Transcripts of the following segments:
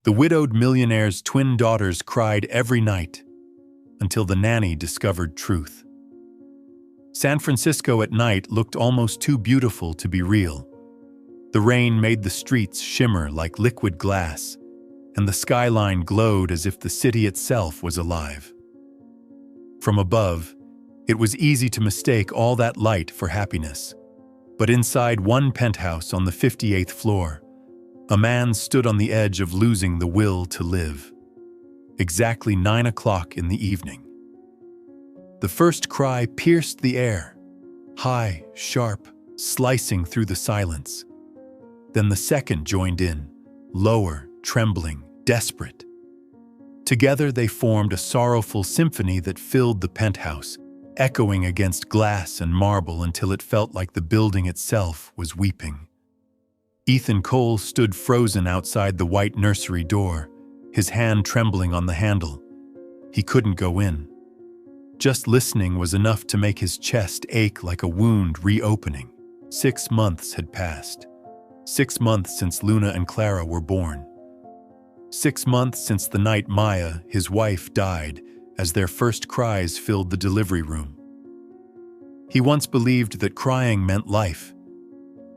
The widowed millionaire's twin daughters cried every night until the nanny discovered truth. San Francisco at night looked almost too beautiful to be real. The rain made the streets shimmer like liquid glass, and the skyline glowed as if the city itself was alive. From above, it was easy to mistake all that light for happiness. But inside one penthouse on the 58th floor, a man stood on the edge of losing the will to live. Exactly 9 o'clock in the evening. The first cry pierced the air, high, sharp, slicing through the silence. Then the second joined in, lower, trembling, desperate. Together they formed a sorrowful symphony that filled the penthouse, echoing against glass and marble until it felt like the building itself was weeping. Ethan Cole stood frozen outside the white nursery door, his hand trembling on the handle. He couldn't go in. Just listening was enough to make his chest ache like a wound reopening. 6 months had passed. 6 months since Luna and Clara were born. 6 months since the night Maya, his wife, died as their first cries filled the delivery room. He once believed that crying meant life.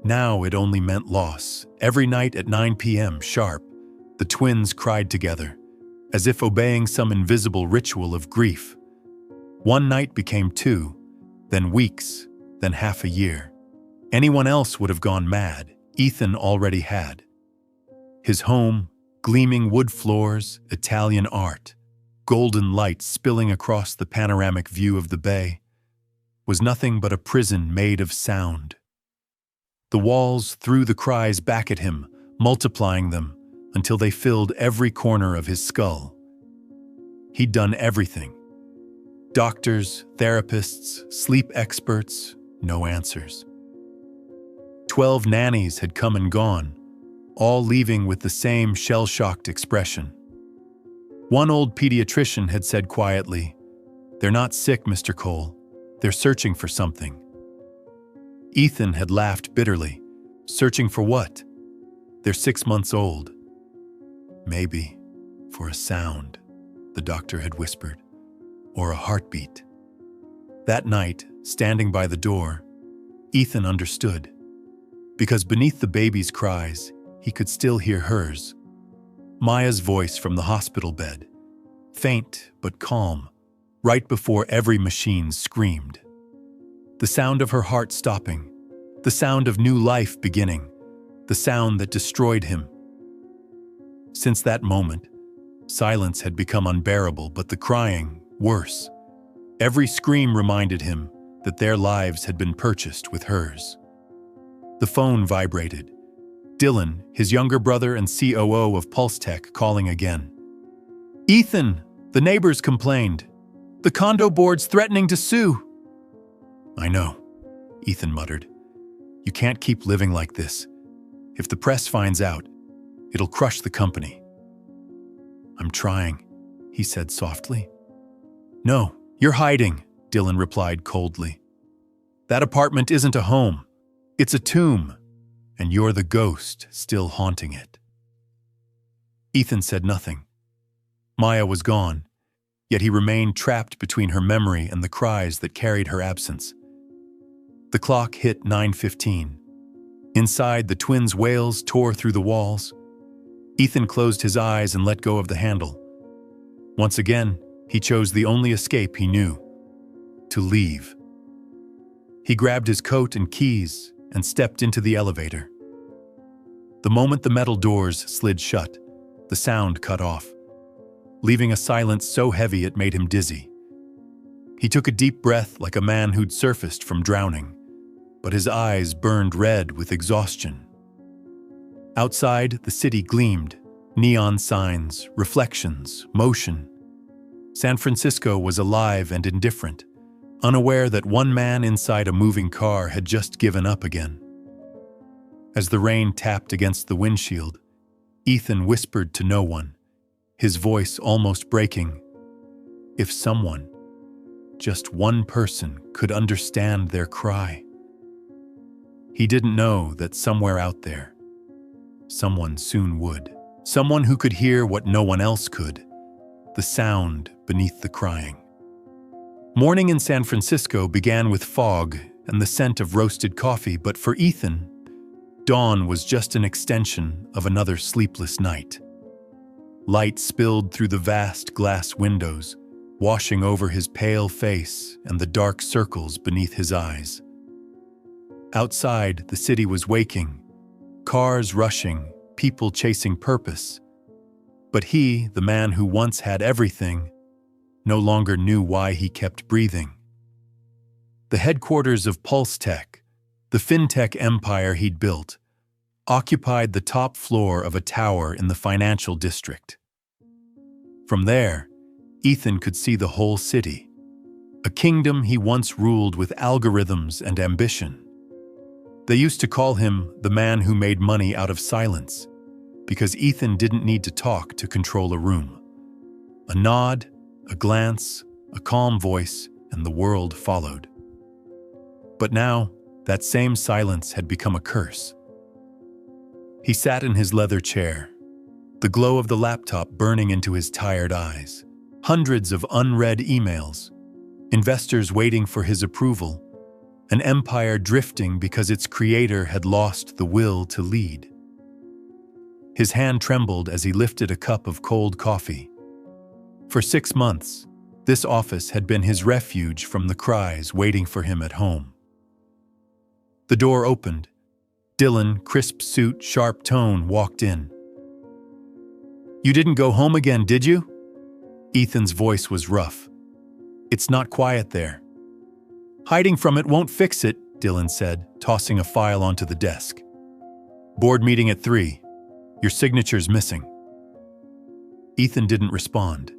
Now it only meant loss. Every night at 9 p.m. sharp, the twins cried together, as if obeying some invisible ritual of grief. One night became 2, then weeks, then half a year. Anyone else would have gone mad. Ethan already had. His home, gleaming wood floors, Italian art, golden light spilling across the panoramic view of the bay, was nothing but a prison made of sound. The walls threw the cries back at him, multiplying them until they filled every corner of his skull. He'd done everything. Doctors, therapists, sleep experts, no answers. 12 nannies had come and gone, all leaving with the same shell-shocked expression. One old pediatrician had said quietly, "They're not sick, Mr. Cole. They're searching for something." Ethan had laughed bitterly. Searching for what? They're 6 months old. Maybe for a sound, the doctor had whispered, or a heartbeat. That night, standing by the door, Ethan understood. Because beneath the baby's cries, he could still hear hers. Maya's voice from the hospital bed, faint but calm, right before every machine screamed. The sound of her heart stopping, the sound of new life beginning, the sound that destroyed him. Since that moment, silence had become unbearable, but the crying, worse. Every scream reminded him that their lives had been purchased with hers. The phone vibrated. Dylan, his younger brother and COO of Pulse Tech, calling again. "Ethan, the neighbors complained. The condo board's threatening to sue." "I know," Ethan muttered. "You can't keep living like this. If the press finds out, it'll crush the company." "I'm trying," he said softly. "No, you're hiding," Dylan replied coldly. "That apartment isn't a home. It's a tomb, and you're the ghost still haunting it." Ethan said nothing. Maya was gone, yet he remained trapped between her memory and the cries that carried her absence. The clock hit 9:15. Inside, the twins' wails tore through the walls. Ethan closed his eyes and let go of the handle. Once again, he chose the only escape he knew: to leave. He grabbed his coat and keys and stepped into the elevator. The moment the metal doors slid shut, the sound cut off, leaving a silence so heavy it made him dizzy. He took a deep breath like a man who'd surfaced from drowning, but his eyes burned red with exhaustion. Outside, the city gleamed, neon signs, reflections, motion. San Francisco was alive and indifferent, unaware that one man inside a moving car had just given up again. As the rain tapped against the windshield, Ethan whispered to no one, his voice almost breaking, "If someone, just one person, could understand their cry." He didn't know that somewhere out there, someone soon would. Someone who could hear what no one else could, the sound beneath the crying. Morning in San Francisco began with fog and the scent of roasted coffee, but for Ethan, dawn was just an extension of another sleepless night. Light spilled through the vast glass windows, washing over his pale face and the dark circles beneath his eyes. Outside, the city was waking, cars rushing, people chasing purpose. But he, the man who once had everything, no longer knew why he kept breathing. The headquarters of Pulse Tech, the fintech empire he'd built, occupied the top floor of a tower in the financial district. From there, Ethan could see the whole city, a kingdom he once ruled with algorithms and ambition. They used to call him the man who made money out of silence, because Ethan didn't need to talk to control a room. A nod, a glance, a calm voice, and the world followed. But now, that same silence had become a curse. He sat in his leather chair, the glow of the laptop burning into his tired eyes. Hundreds of unread emails, investors waiting for his approval, an empire drifting because its creator had lost the will to lead. His hand trembled as he lifted a cup of cold coffee. For 6 months, this office had been his refuge from the cries waiting for him at home. The door opened. Dylan, crisp suit, sharp tone, walked in. "You didn't go home again, did you?" Ethan's voice was rough. "It's not quiet there." "Hiding from it won't fix it," Dylan said, tossing a file onto the desk. "Board meeting at 3. Your signature's missing." Ethan didn't respond.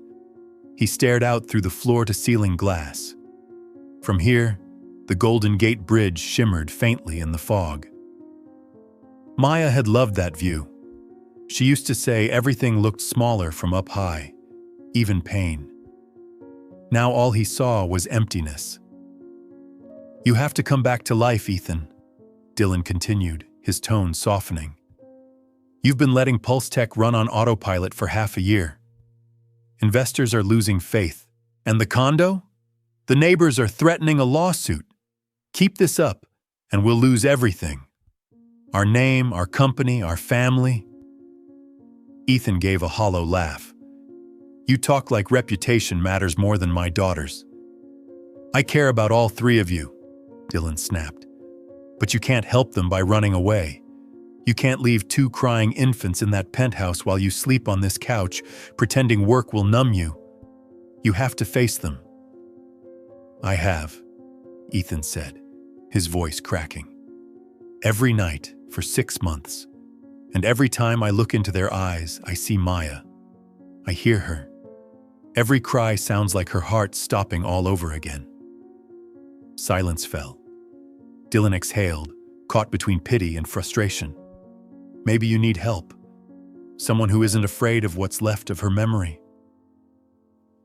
He stared out through the floor-to-ceiling glass. From here, the Golden Gate Bridge shimmered faintly in the fog. Maya had loved that view. She used to say everything looked smaller from up high, even pain. Now all he saw was emptiness. "You have to come back to life, Ethan," Dylan continued, his tone softening. "You've been letting Pulse Tech run on autopilot for half a year. Investors are losing faith. And the condo? The neighbors are threatening a lawsuit. Keep this up, and we'll lose everything. Our name, our company, our family." Ethan gave a hollow laugh. "You talk like reputation matters more than my daughter's." "I care about all 3 of you," Dylan snapped. "But you can't help them by running away. You can't leave 2 crying infants in that penthouse while you sleep on this couch, pretending work will numb you. You have to face them." "I have," Ethan said, his voice cracking. "Every night for 6 months. And every time I look into their eyes, I see Maya. I hear her. Every cry sounds like her heart stopping all over again." Silence fell. Dylan exhaled, caught between pity and frustration. "Maybe you need help. Someone who isn't afraid of what's left of her memory."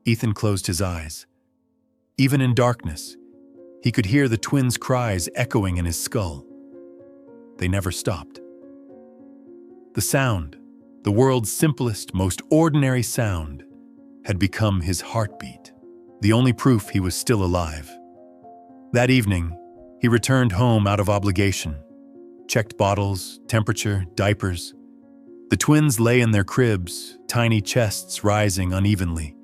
Ethan closed his eyes. Even in darkness, he could hear the twins' cries echoing in his skull. They never stopped. The sound, the world's simplest, most ordinary sound, had become his heartbeat, the only proof he was still alive. That evening, he returned home out of obligation, checked bottles, temperature, diapers. The twins lay in their cribs, tiny chests rising unevenly,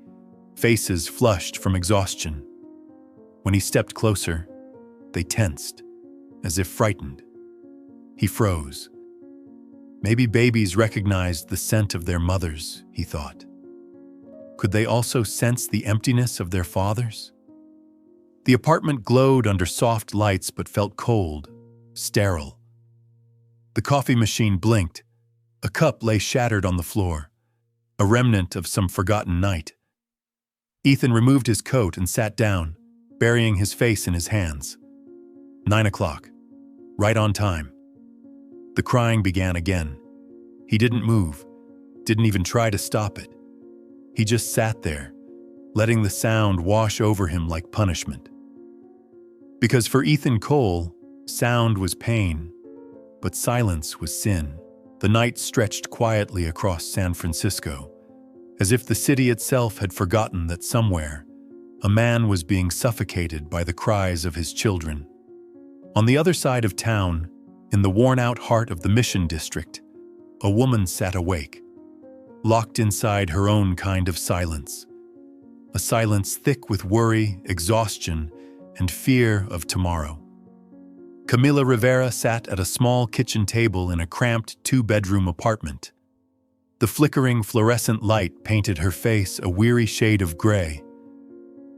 faces flushed from exhaustion. When he stepped closer, they tensed, as if frightened. He froze. Maybe babies recognized the scent of their mothers, he thought. Could they also sense the emptiness of their fathers? The apartment glowed under soft lights but felt cold, sterile. The coffee machine blinked. A cup lay shattered on the floor, a remnant of some forgotten night. Ethan removed his coat and sat down, burying his face in his hands. 9 o'clock, right on time. The crying began again. He didn't move, didn't even try to stop it. He just sat there, letting the sound wash over him like punishment. Because for Ethan Cole, sound was pain, but silence was sin. The night stretched quietly across San Francisco, as if the city itself had forgotten that somewhere, a man was being suffocated by the cries of his children. On the other side of town, in the worn-out heart of the Mission District, a woman sat awake, locked inside her own kind of silence. A silence thick with worry, exhaustion, and fear of tomorrow. Camila Rivera sat at a small kitchen table in a cramped two-bedroom apartment. The flickering fluorescent light painted her face a weary shade of gray.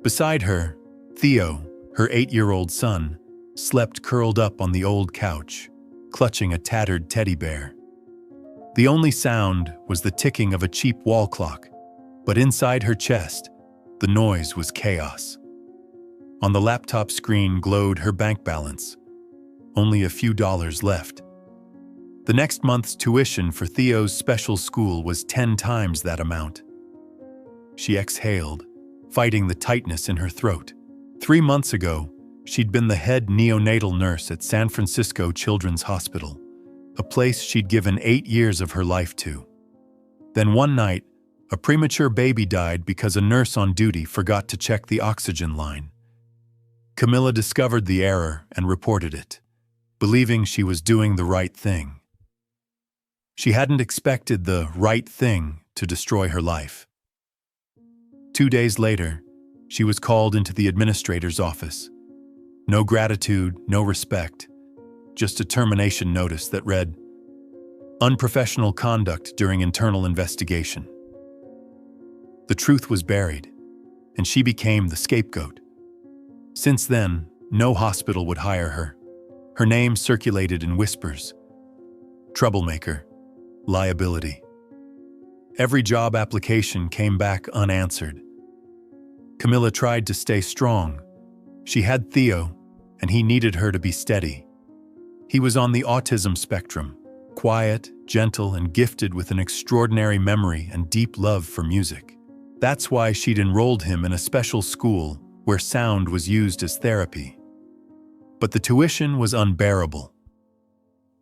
Beside her, Theo, her 8-year-old son, slept curled up on the old couch, clutching a tattered teddy bear. The only sound was the ticking of a cheap wall clock, but inside her chest, the noise was chaos. On the laptop screen glowed her bank balance, only a few dollars left. The next month's tuition for Theo's special school was 10 times that amount. She exhaled, fighting the tightness in her throat. 3 months ago, she'd been the head neonatal nurse at San Francisco Children's Hospital, a place she'd given 8 years of her life to. Then one night, a premature baby died because a nurse on duty forgot to check the oxygen line. Camila discovered the error and reported it, believing she was doing the right thing. She hadn't expected the right thing to destroy her life. 2 days later, she was called into the administrator's office. No gratitude, no respect, just a termination notice that read, "Unprofessional conduct during internal investigation." The truth was buried, and she became the scapegoat. Since then, no hospital would hire her. Her name circulated in whispers. Troublemaker, liability. Every job application came back unanswered. Camila tried to stay strong. She had Theo, and he needed her to be steady. He was on the autism spectrum, quiet, gentle, and gifted with an extraordinary memory and deep love for music. That's why she'd enrolled him in a special school where sound was used as therapy. But the tuition was unbearable.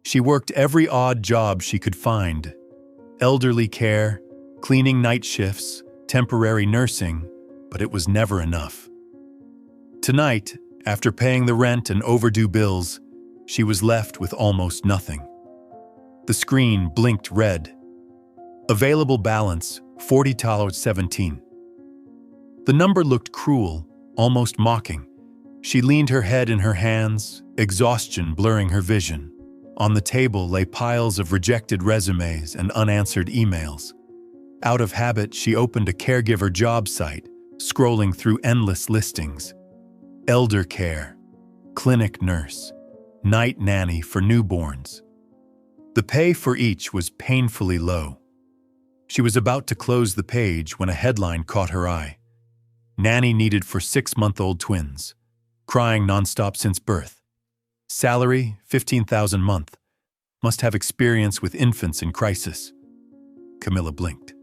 She worked every odd job she could find: elderly care, cleaning night shifts, temporary nursing, but it was never enough. Tonight, after paying the rent and overdue bills, she was left with almost nothing. The screen blinked red. Available balance, $40.17. The number looked cruel, almost mocking. She leaned her head in her hands, exhaustion blurring her vision. On the table lay piles of rejected resumes and unanswered emails. Out of habit, she opened a caregiver job site, scrolling through endless listings. Elder care, clinic nurse, night nanny for newborns. The pay for each was painfully low. She was about to close the page when a headline caught her eye. Nanny needed for 6-month-old twins, crying nonstop since birth. Salary, $15,000 a month. Must have experience with infants in crisis. Camila blinked.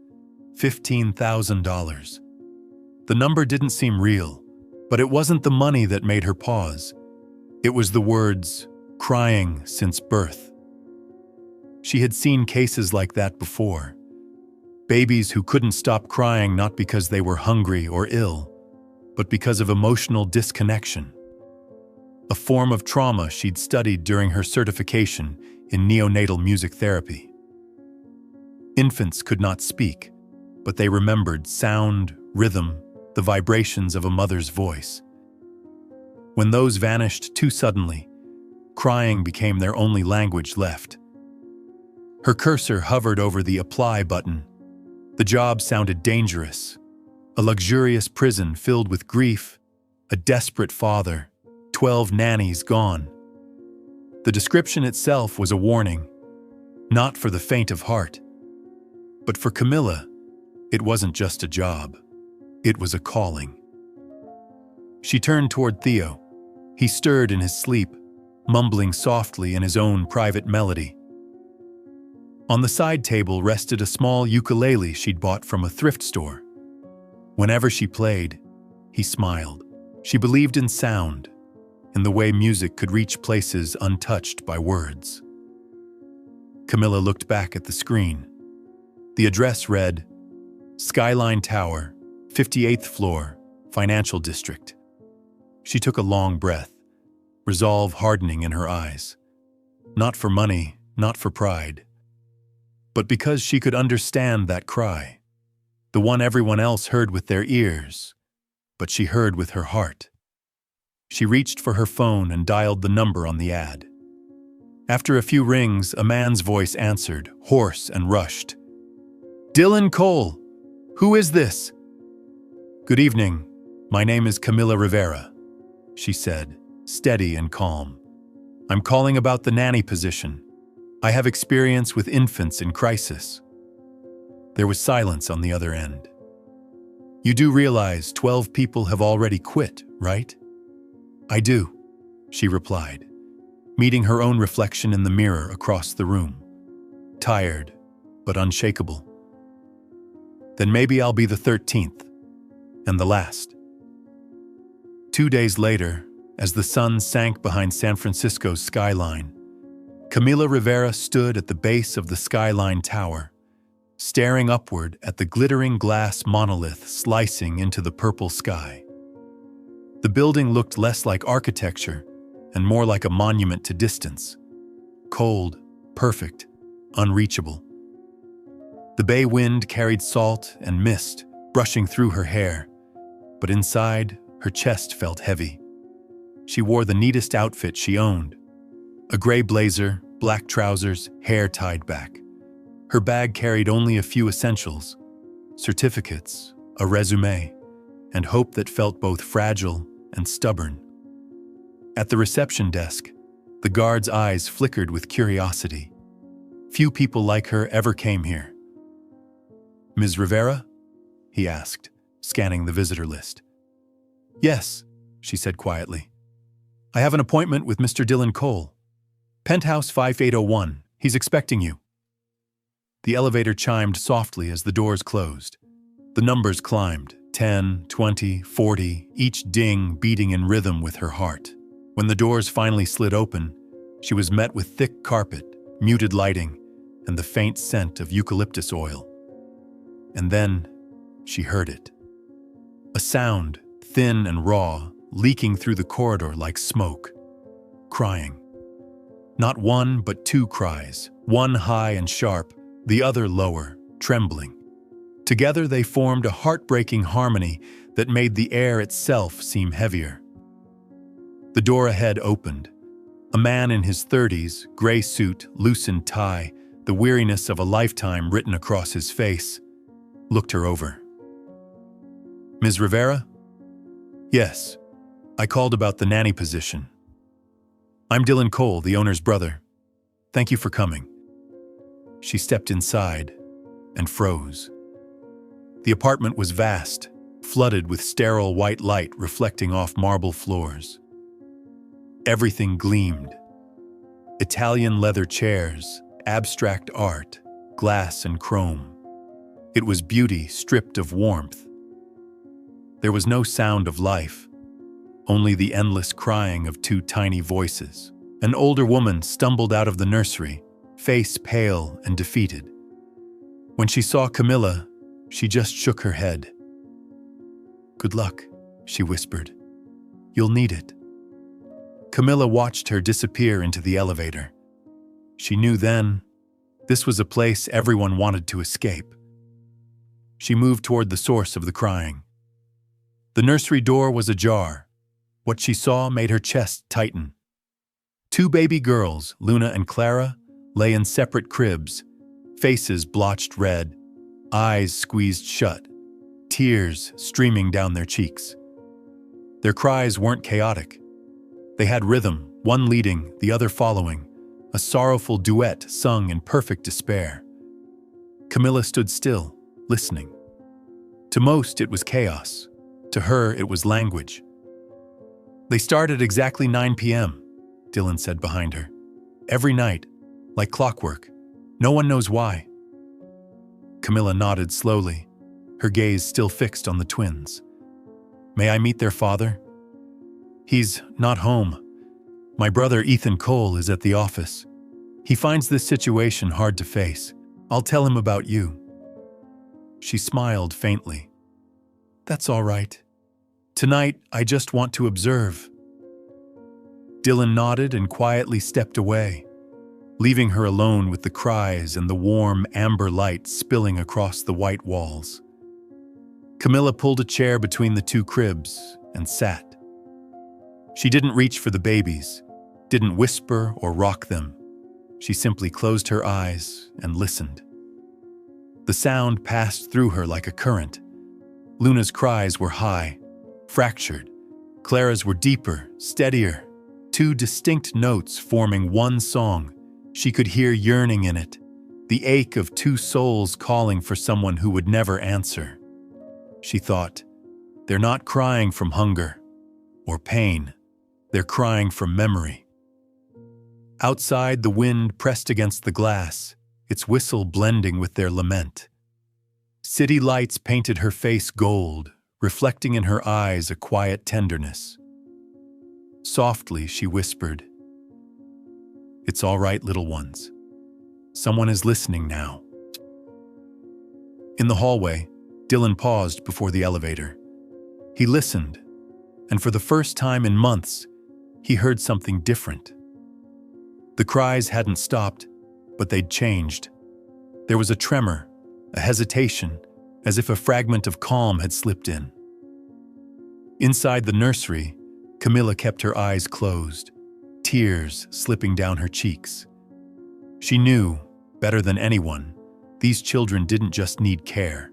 $15,000. The number didn't seem real, but it wasn't the money that made her pause. It was the words, crying since birth. She had seen cases like that before. Babies who couldn't stop crying not because they were hungry or ill, but because of emotional disconnection. A form of trauma she'd studied during her certification in neonatal music therapy. Infants could not speak, but they remembered sound, rhythm, the vibrations of a mother's voice. When those vanished too suddenly, crying became their only language left. Her cursor hovered over the apply button. The job sounded dangerous. A luxurious prison filled with grief, a desperate father, 12 nannies gone. The description itself was a warning, not for the faint of heart. But for Camila, it wasn't just a job. It was a calling. She turned toward Theo. He stirred in his sleep, mumbling softly in his own private melody. On the side table rested a small ukulele she'd bought from a thrift store. Whenever she played, he smiled. She believed in sound, in the way music could reach places untouched by words. Camila looked back at the screen. The address read, Skyline Tower, 58th floor, Financial District. She took a long breath, resolve hardening in her eyes. Not for money, not for pride, but because she could understand that cry, the one everyone else heard with their ears, but she heard with her heart. She reached for her phone and dialed the number on the ad. After a few rings, a man's voice answered, hoarse and rushed. Dylan Cole, who is this? Good evening, my name is Camila Rivera, she said, steady and calm. I'm calling about the nanny position. I have experience with infants in crisis. There was silence on the other end. You do realize 12 people have already quit, right? I do, she replied, meeting her own reflection in the mirror across the room. Tired, but unshakable. Then maybe I'll be the 13th, and the last. 2 days later, as the sun sank behind San Francisco's skyline, Camila Rivera stood at the base of the Skyline Tower, staring upward at the glittering glass monolith slicing into the purple sky. The building looked less like architecture and more like a monument to distance. Cold, perfect, unreachable. The bay wind carried salt and mist, brushing through her hair, but inside, her chest felt heavy. She wore the neatest outfit she owned. A gray blazer, black trousers, hair tied back. Her bag carried only a few essentials, certificates, a resume, and hope that felt both fragile and stubborn. At the reception desk, the guard's eyes flickered with curiosity. Few people like her ever came here. Ms. Rivera? He asked, scanning the visitor list. Yes, she said quietly. I have an appointment with Mr. Dylan Cole. Penthouse 5801. He's expecting you. The elevator chimed softly as the doors closed. The numbers climbed, 10, 20, 40, each ding beating in rhythm with her heart. When the doors finally slid open, she was met with thick carpet, muted lighting, and the faint scent of eucalyptus oil. And then she heard it. A sound, thin and raw, leaking through the corridor like smoke. Crying. Not one, but two cries, one high and sharp, the other lower, trembling. Together they formed a heartbreaking harmony that made the air itself seem heavier. The door ahead opened. A man in his 30s, gray suit, loosened tie, the weariness of a lifetime written across his face, looked her over. Ms. Rivera? Yes. I called about the nanny position. I'm Dylan Cole, the owner's brother. Thank you for coming. She stepped inside and froze. The apartment was vast, flooded with sterile white light reflecting off marble floors. Everything gleamed. Italian leather chairs, abstract art, glass and chrome. It was beauty stripped of warmth. There was no sound of life, only the endless crying of two tiny voices. An older woman stumbled out of the nursery, face pale and defeated. When she saw Camila, she just shook her head. Good luck, she whispered. You'll need it. Camila watched her disappear into the elevator. She knew then, this was a place everyone wanted to escape. She moved toward the source of the crying. The nursery door was ajar. What she saw made her chest tighten. Two baby girls, Luna and Clara, lay in separate cribs, faces blotched red, eyes squeezed shut, tears streaming down their cheeks. Their cries weren't chaotic. They had rhythm, one leading, the other following, a sorrowful duet sung in perfect despair. Camila stood still, listening. To most, it was chaos. To her, it was language. They start at exactly 9 p.m., Dylan said behind her. Every night, like clockwork. No one knows why. Camila nodded slowly, her gaze still fixed on the twins. May I meet their father? He's not home. My brother Ethan Cole is at the office. He finds this situation hard to face. I'll tell him about you." She smiled faintly. "That's all right. Tonight, I just want to observe." Dylan nodded and quietly stepped away, leaving her alone with the cries and the warm amber light spilling across the white walls. Camila pulled a chair between the two cribs and sat. She didn't reach for the babies, didn't whisper or rock them. She simply closed her eyes and listened. The sound passed through her like a current. Luna's cries were high, fractured. Clara's were deeper, steadier. Two distinct notes forming one song. She could hear yearning in it, the ache of two souls calling for someone who would never answer. She thought, they're not crying from hunger or pain. They're crying from memory. Outside, the wind pressed against the glass, its whistle blending with their lament. City lights painted her face gold, reflecting in her eyes a quiet tenderness. Softly, she whispered, "It's all right, little ones. Someone is listening now." In the hallway, Dylan paused before the elevator. He listened, and for the first time in months, he heard something different. The cries hadn't stopped, but they'd changed. There was a tremor, a hesitation, as if a fragment of calm had slipped in. Inside the nursery, Camila kept her eyes closed, tears slipping down her cheeks. She knew, better than anyone, these children didn't just need care.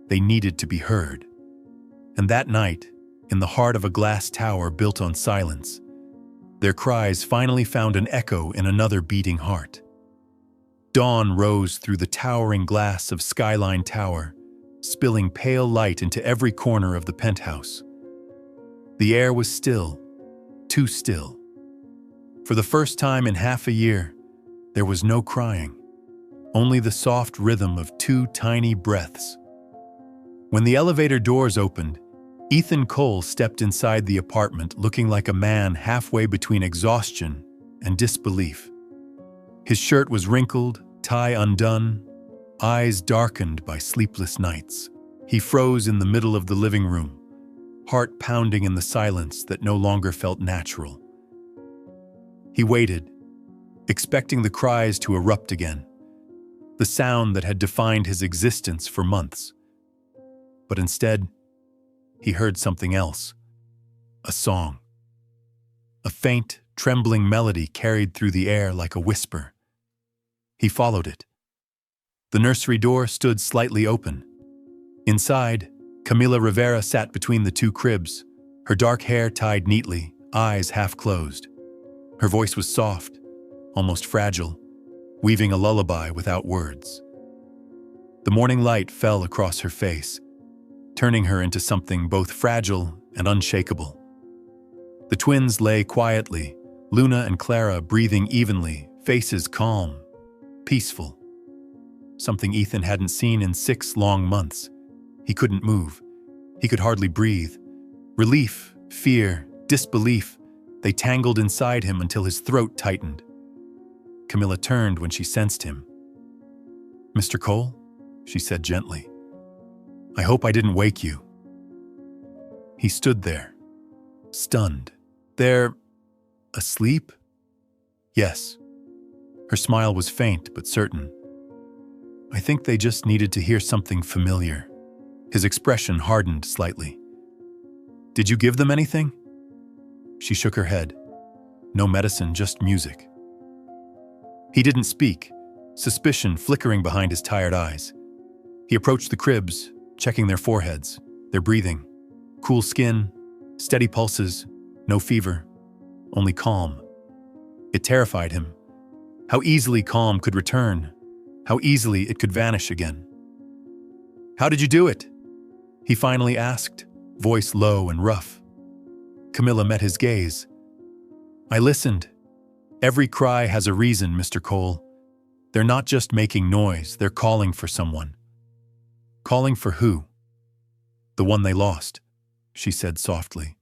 They needed to be heard. And that night, in the heart of a glass tower built on silence, their cries finally found an echo in another beating heart. Dawn rose through the towering glass of Skyline Tower, spilling pale light into every corner of the penthouse. The air was still, too still. For the first time in half a year, there was no crying, only the soft rhythm of two tiny breaths. When the elevator doors opened, Ethan Cole stepped inside the apartment looking like a man halfway between exhaustion and disbelief. His shirt was wrinkled, tie undone, eyes darkened by sleepless nights. He froze in the middle of the living room, heart pounding in the silence that no longer felt natural. He waited, expecting the cries to erupt again, the sound that had defined his existence for months. But instead, he heard something else, a song. A faint, trembling melody carried through the air like a whisper. He followed it. The nursery door stood slightly open. Inside, Camila Rivera sat between the two cribs, her dark hair tied neatly, eyes half closed. Her voice was soft, almost fragile, weaving a lullaby without words. The morning light fell across her face, turning her into something both fragile and unshakable. The twins lay quietly, Luna and Clara breathing evenly, faces calm, peaceful. Something Ethan hadn't seen in 6 long months. He couldn't move. He could hardly breathe. Relief, fear, disbelief, they tangled inside him until his throat tightened. Camila turned when she sensed him. "Mr. Cole?" she said gently. "I hope I didn't wake you." He stood there, stunned. "They're asleep?" "Yes." Her smile was faint but certain. "I think they just needed to hear something familiar." His expression hardened slightly. "Did you give them anything?" She shook her head. "No medicine, just music." He didn't speak, suspicion flickering behind his tired eyes. He approached the cribs, checking their foreheads, their breathing. Cool skin, steady pulses, no fever, only calm. It terrified him. How easily calm could return, how easily it could vanish again. "How did you do it?" he finally asked, voice low and rough. Camila met his gaze. "I listened. Every cry has a reason, Mr. Cole. They're not just making noise, they're calling for someone." "Calling for who?" "The one they lost," she said softly.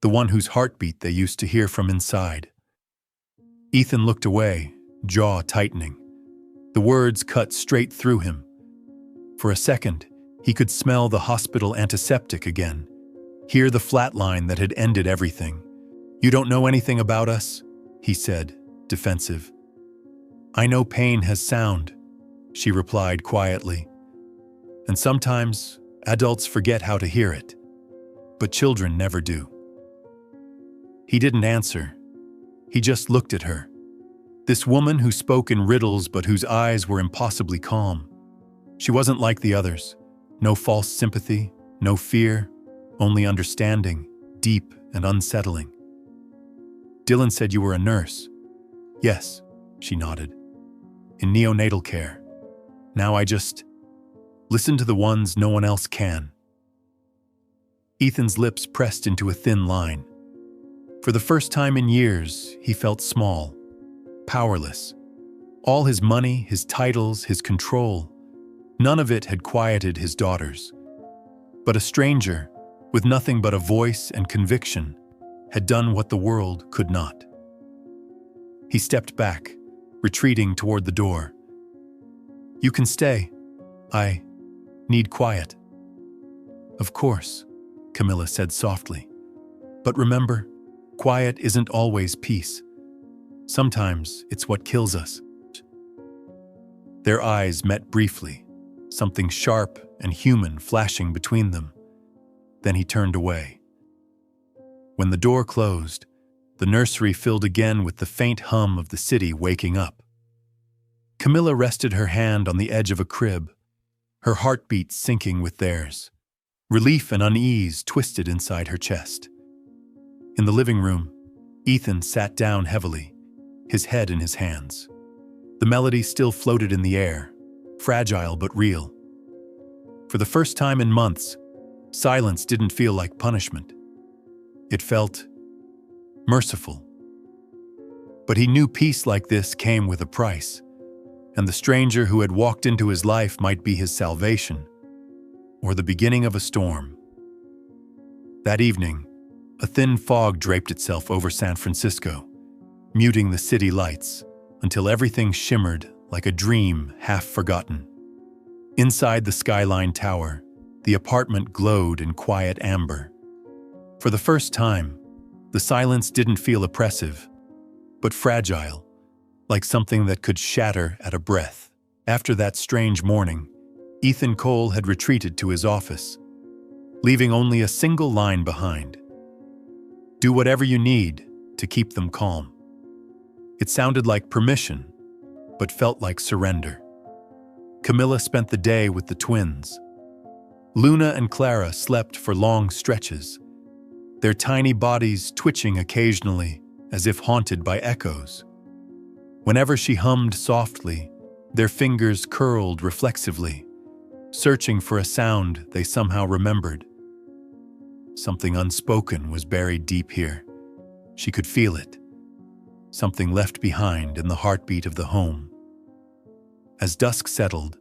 "The one whose heartbeat they used to hear from inside." Ethan looked away, jaw tightening. The words cut straight through him. For a second, he could smell the hospital antiseptic again, hear the flatline that had ended everything. "You don't know anything about us?" he said, defensive. "I know pain has sound," she replied quietly. "And sometimes adults forget how to hear it, but children never do." He didn't answer. He just looked at her. This woman who spoke in riddles but whose eyes were impossibly calm. She wasn't like the others. No false sympathy, no fear, only understanding, deep and unsettling. "Dylan said you were a nurse." "Yes," she nodded. "In neonatal care. Now I just listen to the ones no one else can." Ethan's lips pressed into a thin line. For the first time in years, he felt small, powerless. All his money, his titles, his control, none of it had quieted his daughters. But a stranger, with nothing but a voice and conviction, had done what the world could not. He stepped back, retreating toward the door. "You can stay. I need quiet." "Of course," Camila said softly. "But remember, quiet isn't always peace. Sometimes it's what kills us." Their eyes met briefly, something sharp and human flashing between them. Then he turned away. When the door closed, the nursery filled again with the faint hum of the city waking up. Camila rested her hand on the edge of a crib, her heartbeat syncing with theirs. Relief and unease twisted inside her chest. In the living room, Ethan sat down heavily, his head in his hands. The melody still floated in the air, fragile but real. For the first time in months, silence didn't feel like punishment. It felt merciful. But he knew peace like this came with a price, and the stranger who had walked into his life might be his salvation, or the beginning of a storm. That evening, a thin fog draped itself over San Francisco, muting the city lights until everything shimmered like a dream half forgotten. Inside the Skyline Tower, the apartment glowed in quiet amber. For the first time, the silence didn't feel oppressive, but fragile, like something that could shatter at a breath. After that strange morning, Ethan Cole had retreated to his office, leaving only a single line behind. "Do whatever you need to keep them calm." It sounded like permission, but felt like surrender. Camila spent the day with the twins. Luna and Clara slept for long stretches, their tiny bodies twitching occasionally as if haunted by echoes. Whenever she hummed softly, their fingers curled reflexively, searching for a sound they somehow remembered. Something unspoken was buried deep here. She could feel it. Something left behind in the heartbeat of the home. As dusk settled,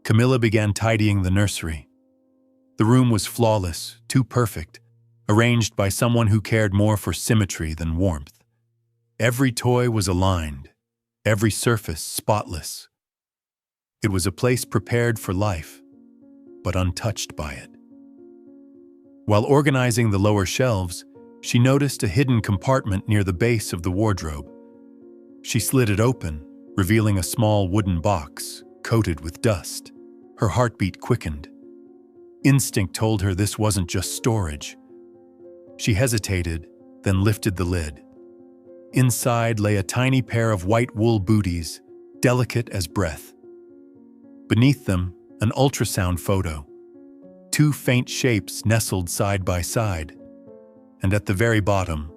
Camila began tidying the nursery. The room was flawless, too perfect, arranged by someone who cared more for symmetry than warmth. Every toy was aligned, every surface spotless. It was a place prepared for life, but untouched by it. While organizing the lower shelves, she noticed a hidden compartment near the base of the wardrobe. She slid it open, revealing a small wooden box, coated with dust. Her heartbeat quickened. Instinct told her this wasn't just storage. She hesitated, then lifted the lid. Inside lay a tiny pair of white wool booties, delicate as breath. Beneath them, an ultrasound photo. Two faint shapes nestled side by side. And at the very bottom,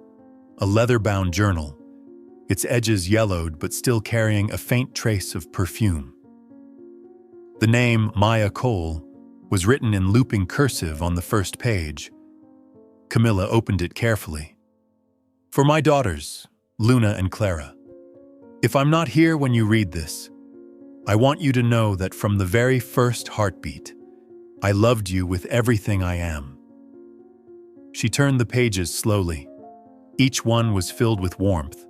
a leather-bound journal, its edges yellowed but still carrying a faint trace of perfume. The name Maya Cole was written in looping cursive on the first page. Camila opened it carefully. "For my daughters, Luna and Clara. If I'm not here when you read this, I want you to know that from the very first heartbeat, I loved you with everything I am." She turned the pages slowly. Each one was filled with warmth,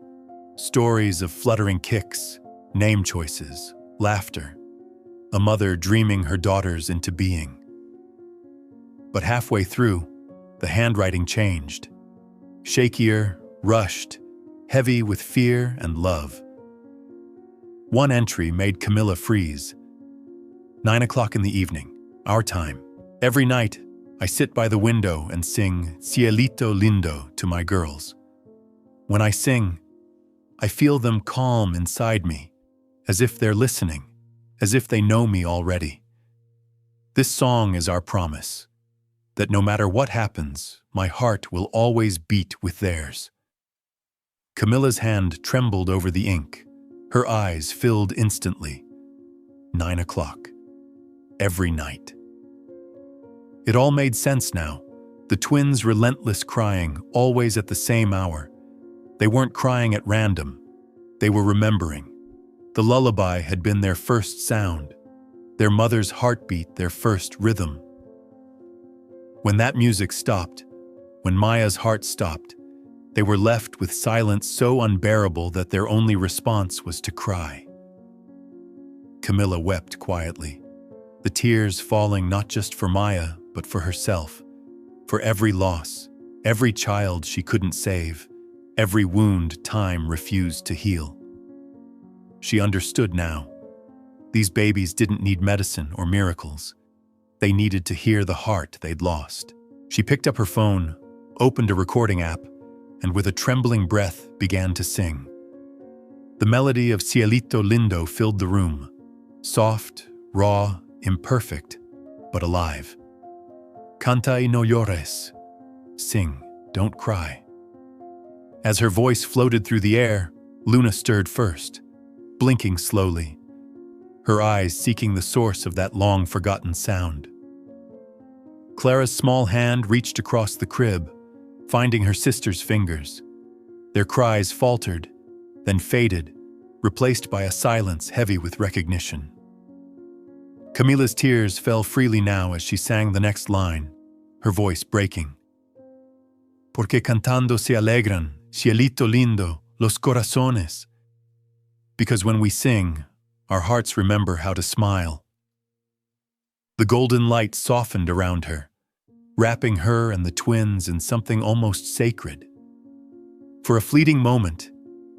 stories of fluttering kicks, name choices, laughter, a mother dreaming her daughters into being. But halfway through, the handwriting changed. Shakier, rushed, heavy with fear and love. One entry made Camila freeze. 9 o'clock in the evening, our time. Every night, I sit by the window and sing Cielito Lindo to my girls. When I sing, I feel them calm inside me, as if they're listening, as if they know me already. This song is our promise, that no matter what happens, my heart will always beat with theirs. Camila's hand trembled over the ink. Her eyes filled instantly. 9 o'clock. Every night. It all made sense now. The twins' relentless crying, always at the same hour. They weren't crying at random. They were remembering. The lullaby had been their first sound, their mother's heartbeat, their first rhythm. When that music stopped, when Maya's heart stopped, they were left with silence so unbearable that their only response was to cry. Camila wept quietly, the tears falling not just for Maya, but for herself, for every loss, every child she couldn't save, every wound time refused to heal. She understood now. These babies didn't need medicine or miracles. They needed to hear the heart they'd lost. She picked up her phone, opened a recording app, and with a trembling breath began to sing. The melody of Cielito Lindo filled the room, soft, raw, imperfect, but alive. Canta y no llores. Sing, don't cry. As her voice floated through the air, Luna stirred first, blinking slowly, her eyes seeking the source of that long-forgotten sound. Clara's small hand reached across the crib, finding her sister's fingers. Their cries faltered, then faded, replaced by a silence heavy with recognition. Camila's tears fell freely now as she sang the next line, her voice breaking. Porque cantando se alegran, cielito lindo, los corazones. Because when we sing, our hearts remember how to smile. The golden light softened around her, wrapping her and the twins in something almost sacred. For a fleeting moment,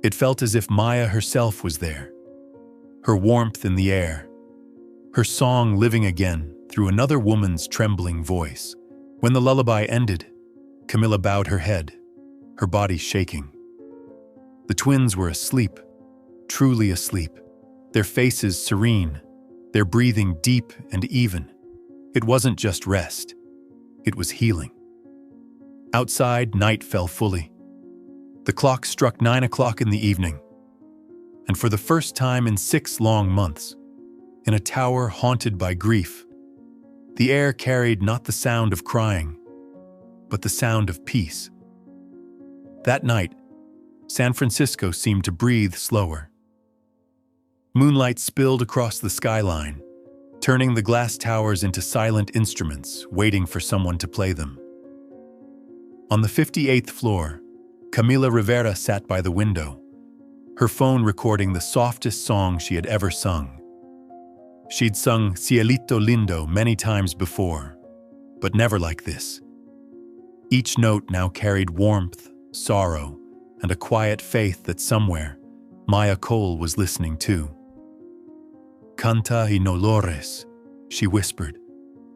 it felt as if Maya herself was there, her warmth in the air, her song living again through another woman's trembling voice. When the lullaby ended, Camila bowed her head, her body shaking. The twins were asleep, truly asleep, their faces serene, their breathing deep and even. It wasn't just rest, it was healing. Outside, night fell fully. The clock struck 9 o'clock in the evening, and for the first time in 6 long months, in a tower haunted by grief, the air carried not the sound of crying, but the sound of peace. That night, San Francisco seemed to breathe slower. Moonlight spilled across the skyline, turning the glass towers into silent instruments, waiting for someone to play them. On the 58th floor, Camila Rivera sat by the window, her phone recording the softest song she had ever sung. She'd sung Cielito Lindo many times before, but never like this. Each note now carried warmth, sorrow, and a quiet faith that somewhere, Maya Cole was listening too. Canta y no llores, she whispered,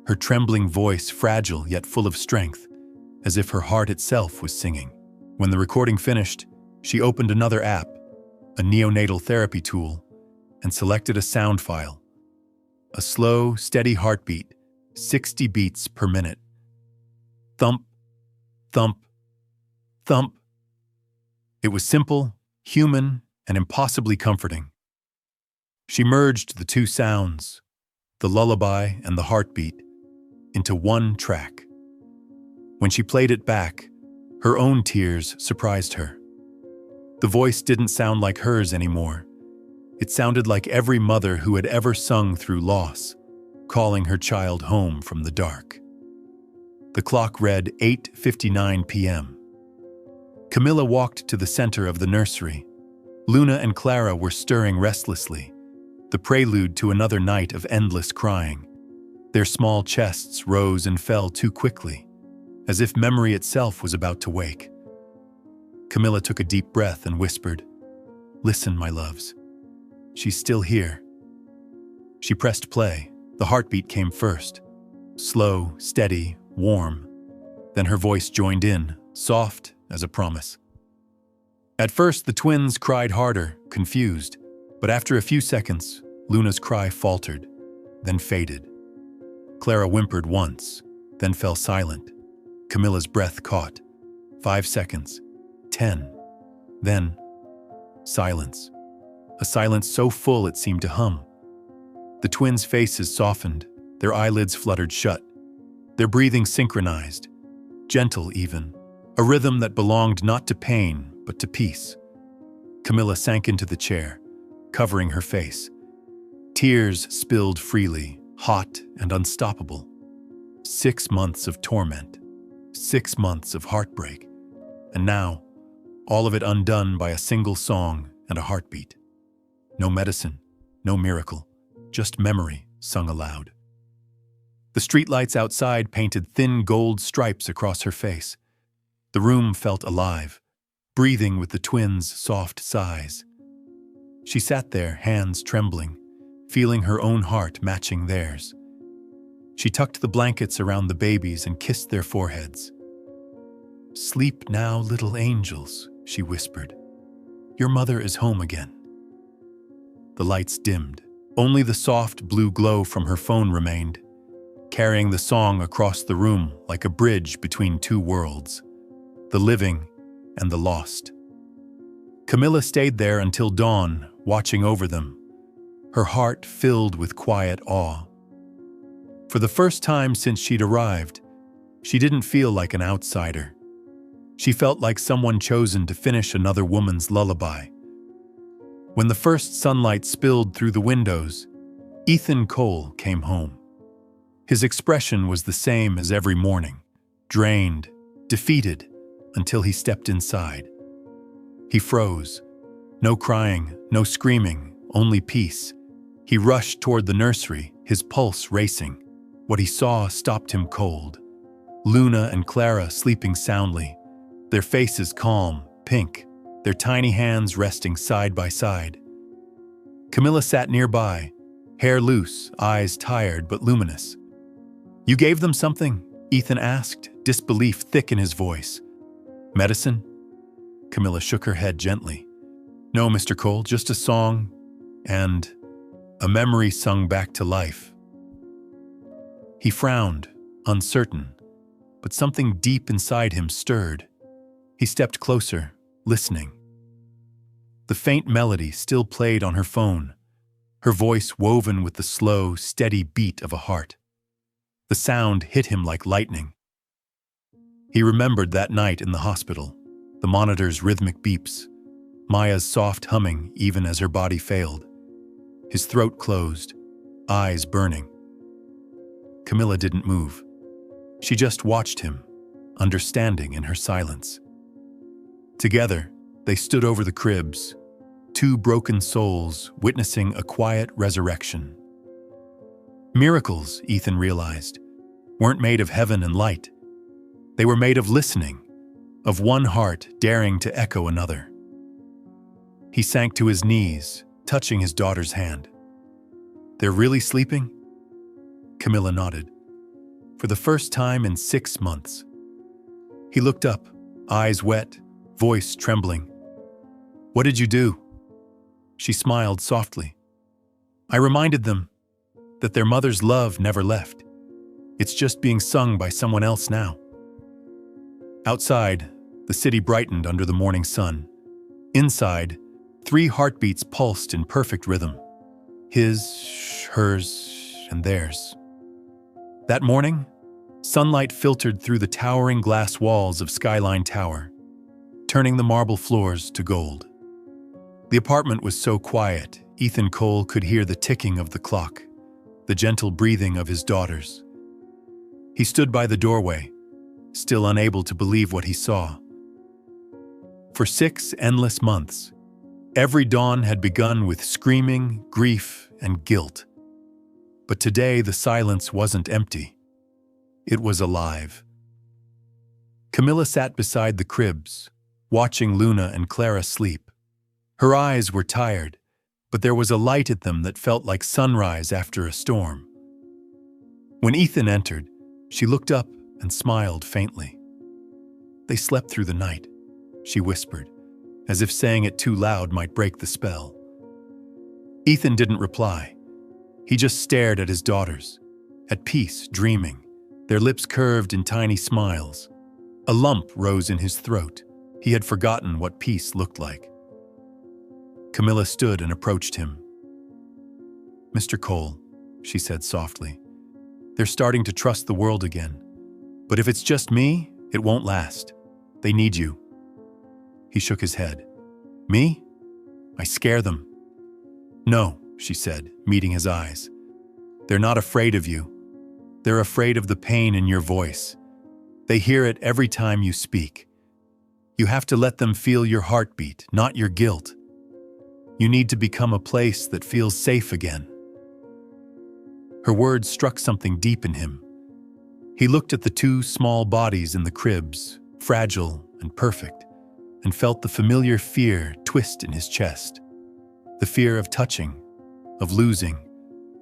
her trembling voice fragile yet full of strength, as if her heart itself was singing. When the recording finished, she opened another app, a neonatal therapy tool, and selected a sound file. A slow, steady heartbeat, 60 beats per minute. Thump, thump, thump. It was simple, human, and impossibly comforting. She merged the two sounds, the lullaby and the heartbeat, into one track. When she played it back, her own tears surprised her. The voice didn't sound like hers anymore. It sounded like every mother who had ever sung through loss, calling her child home from the dark. The clock read 8:59 p.m. Camila walked to the center of the nursery, Luna and Clara were stirring restlessly, the prelude to another night of endless crying. Their small chests rose and fell too quickly, as if memory itself was about to wake. Camila took a deep breath and whispered, "Listen, my loves. She's still here." She pressed play. The heartbeat came first. Slow, steady, warm. Then her voice joined in, soft as a promise. At first, the twins cried harder, confused, but after a few seconds, Luna's cry faltered, then faded. Clara whimpered once, then fell silent. Camila's breath caught. 5 seconds. 10. Then, silence. A silence so full it seemed to hum. The twins' faces softened, their eyelids fluttered shut. Their breathing synchronized, gentle even, a rhythm that belonged not to pain, but to peace. Camila sank into the chair, covering her face. Tears spilled freely, hot and unstoppable. 6 months of torment, 6 months of heartbreak, and now, all of it undone by a single song and a heartbeat. No medicine, no miracle, just memory sung aloud. The streetlights outside painted thin gold stripes across her face. The room felt alive, breathing with the twins' soft sighs. She sat there, hands trembling, feeling her own heart matching theirs. She tucked the blankets around the babies and kissed their foreheads. "Sleep now, little angels," she whispered. "Your mother is home again." The lights dimmed. Only the soft blue glow from her phone remained, carrying the song across the room like a bridge between two worlds, the living and the lost. Camila stayed there until dawn, watching over them, her heart filled with quiet awe. For the first time since she'd arrived, she didn't feel like an outsider. She felt like someone chosen to finish another woman's lullaby. When the first sunlight spilled through the windows, Ethan Cole came home. His expression was the same as every morning, drained, defeated, until he stepped inside. He froze. No crying, no screaming, only peace. He rushed toward the nursery, his pulse racing. What he saw stopped him cold. Luna and Clara sleeping soundly, their faces calm, pink, their tiny hands resting side by side. Camila sat nearby, hair loose, eyes tired but luminous. "You gave them something?" Ethan asked, disbelief thick in his voice. "Medicine?" Camila shook her head gently. "No, Mr. Cole, just a song and a memory sung back to life." He frowned, uncertain, but something deep inside him stirred. He stepped closer, listening. The faint melody still played on her phone, her voice woven with the slow, steady beat of a heart. The sound hit him like lightning. He remembered that night in the hospital, the monitor's rhythmic beeps, Maya's soft humming even as her body failed. His throat closed, eyes burning. Camila didn't move. She just watched him, understanding in her silence. Together, they stood over the cribs, two broken souls witnessing a quiet resurrection. Miracles, Ethan realized, weren't made of heaven and light. They were made of listening, of one heart daring to echo another. He sank to his knees, touching his daughter's hand. "They're really sleeping?" Camila nodded. For the first time in 6 months. He looked up, eyes wet, voice trembling. "What did you do?" She smiled softly. "I reminded them that their mother's love never left. It's just being sung by someone else now." Outside, the city brightened under the morning sun. Inside, 3 heartbeats pulsed in perfect rhythm. His, hers, and theirs. That morning, sunlight filtered through the towering glass walls of Skyline Tower, turning the marble floors to gold. The apartment was so quiet, Ethan Cole could hear the ticking of the clock, the gentle breathing of his daughters. He stood by the doorway, still unable to believe what he saw. For 6 endless months, Every dawn had begun with screaming, grief, and guilt. But today the silence wasn't empty. It was alive. Camila sat beside the cribs, watching Luna and Clara sleep. Her eyes were tired, but there was a light at them that felt like sunrise after a storm. When Ethan entered, she looked up and smiled faintly. "They slept through the night," she whispered, as if saying it too loud might break the spell. Ethan didn't reply. He just stared at his daughters, at peace, dreaming, their lips curved in tiny smiles. A lump rose in his throat. He had forgotten what peace looked like. Camila stood and approached him. "Mr. Cole," she said softly, "they're starting to trust the world again. But if it's just me, it won't last. They need you." He shook his head. "Me? I scare them." "No," she said, meeting his eyes. "They're not afraid of you. They're afraid of the pain in your voice. They hear it every time you speak. You have to let them feel your heartbeat, not your guilt. You need to become a place that feels safe again." Her words struck something deep in him. He looked at the two small bodies in the cribs, fragile and perfect, and felt the familiar fear twist in his chest. The fear of touching, of losing,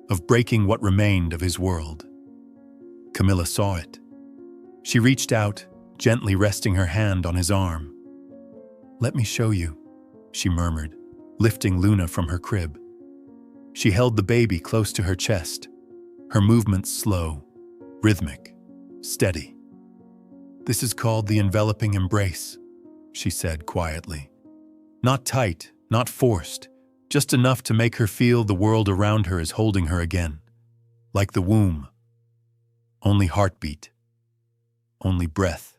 of breaking what remained of his world. Camila saw it. She reached out, gently resting her hand on his arm. "Let me show you," she murmured, lifting Luna from her crib. She held the baby close to her chest, her movements slow, rhythmic, steady. "This is called the enveloping embrace," she said quietly. Not tight, not forced, just enough to make her feel the world around her is holding her again. Like the womb. Only heartbeat. Only breath.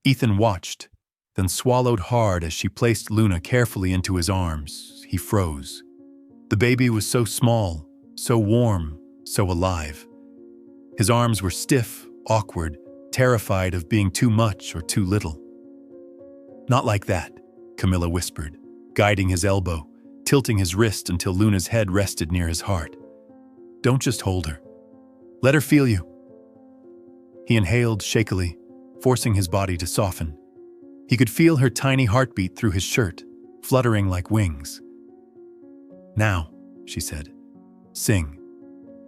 Ethan watched, then swallowed hard as she placed Luna carefully into his arms. He froze. The baby was so small, so warm, so alive. His arms were stiff, awkward, terrified of being too much or too little. "Not like that," Camila whispered, guiding his elbow, tilting his wrist until Luna's head rested near his heart. "Don't just hold her. Let her feel you." He inhaled shakily, forcing his body to soften. He could feel her tiny heartbeat through his shirt, fluttering like wings. "Now," she said, "sing,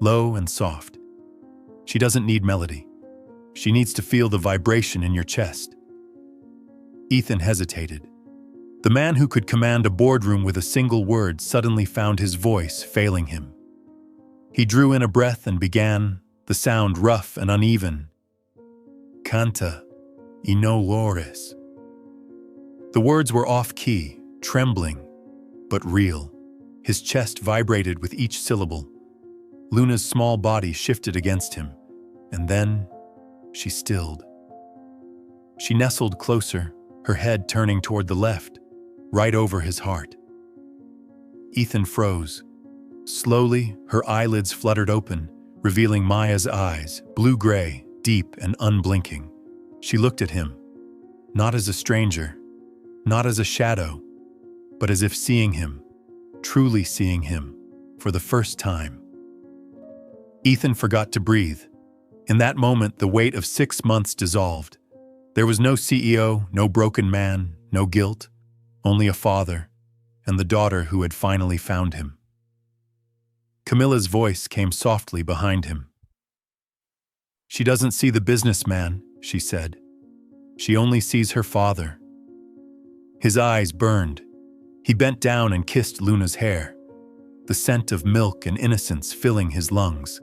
low and soft. She doesn't need melody. She needs to feel the vibration in your chest." Ethan hesitated. The man who could command a boardroom with a single word suddenly found his voice failing him. He drew in a breath and began, the sound rough and uneven. "Canta, y no llores." The words were off-key, trembling, but real. His chest vibrated with each syllable. Luna's small body shifted against him, and then she stilled. She nestled closer, her head turning toward the left, right over his heart. Ethan froze. Slowly, her eyelids fluttered open, revealing Maya's eyes, blue-gray, deep and unblinking. She looked at him, not as a stranger, not as a shadow, but as if seeing him, truly seeing him, for the first time. Ethan forgot to breathe. In that moment, the weight of 6 months dissolved. There was no CEO, no broken man, no guilt, only a father, and the daughter who had finally found him. Camila's voice came softly behind him. "She doesn't see the businessman," she said. "She only sees her father." His eyes burned. He bent down and kissed Luna's hair, the scent of milk and innocence filling his lungs.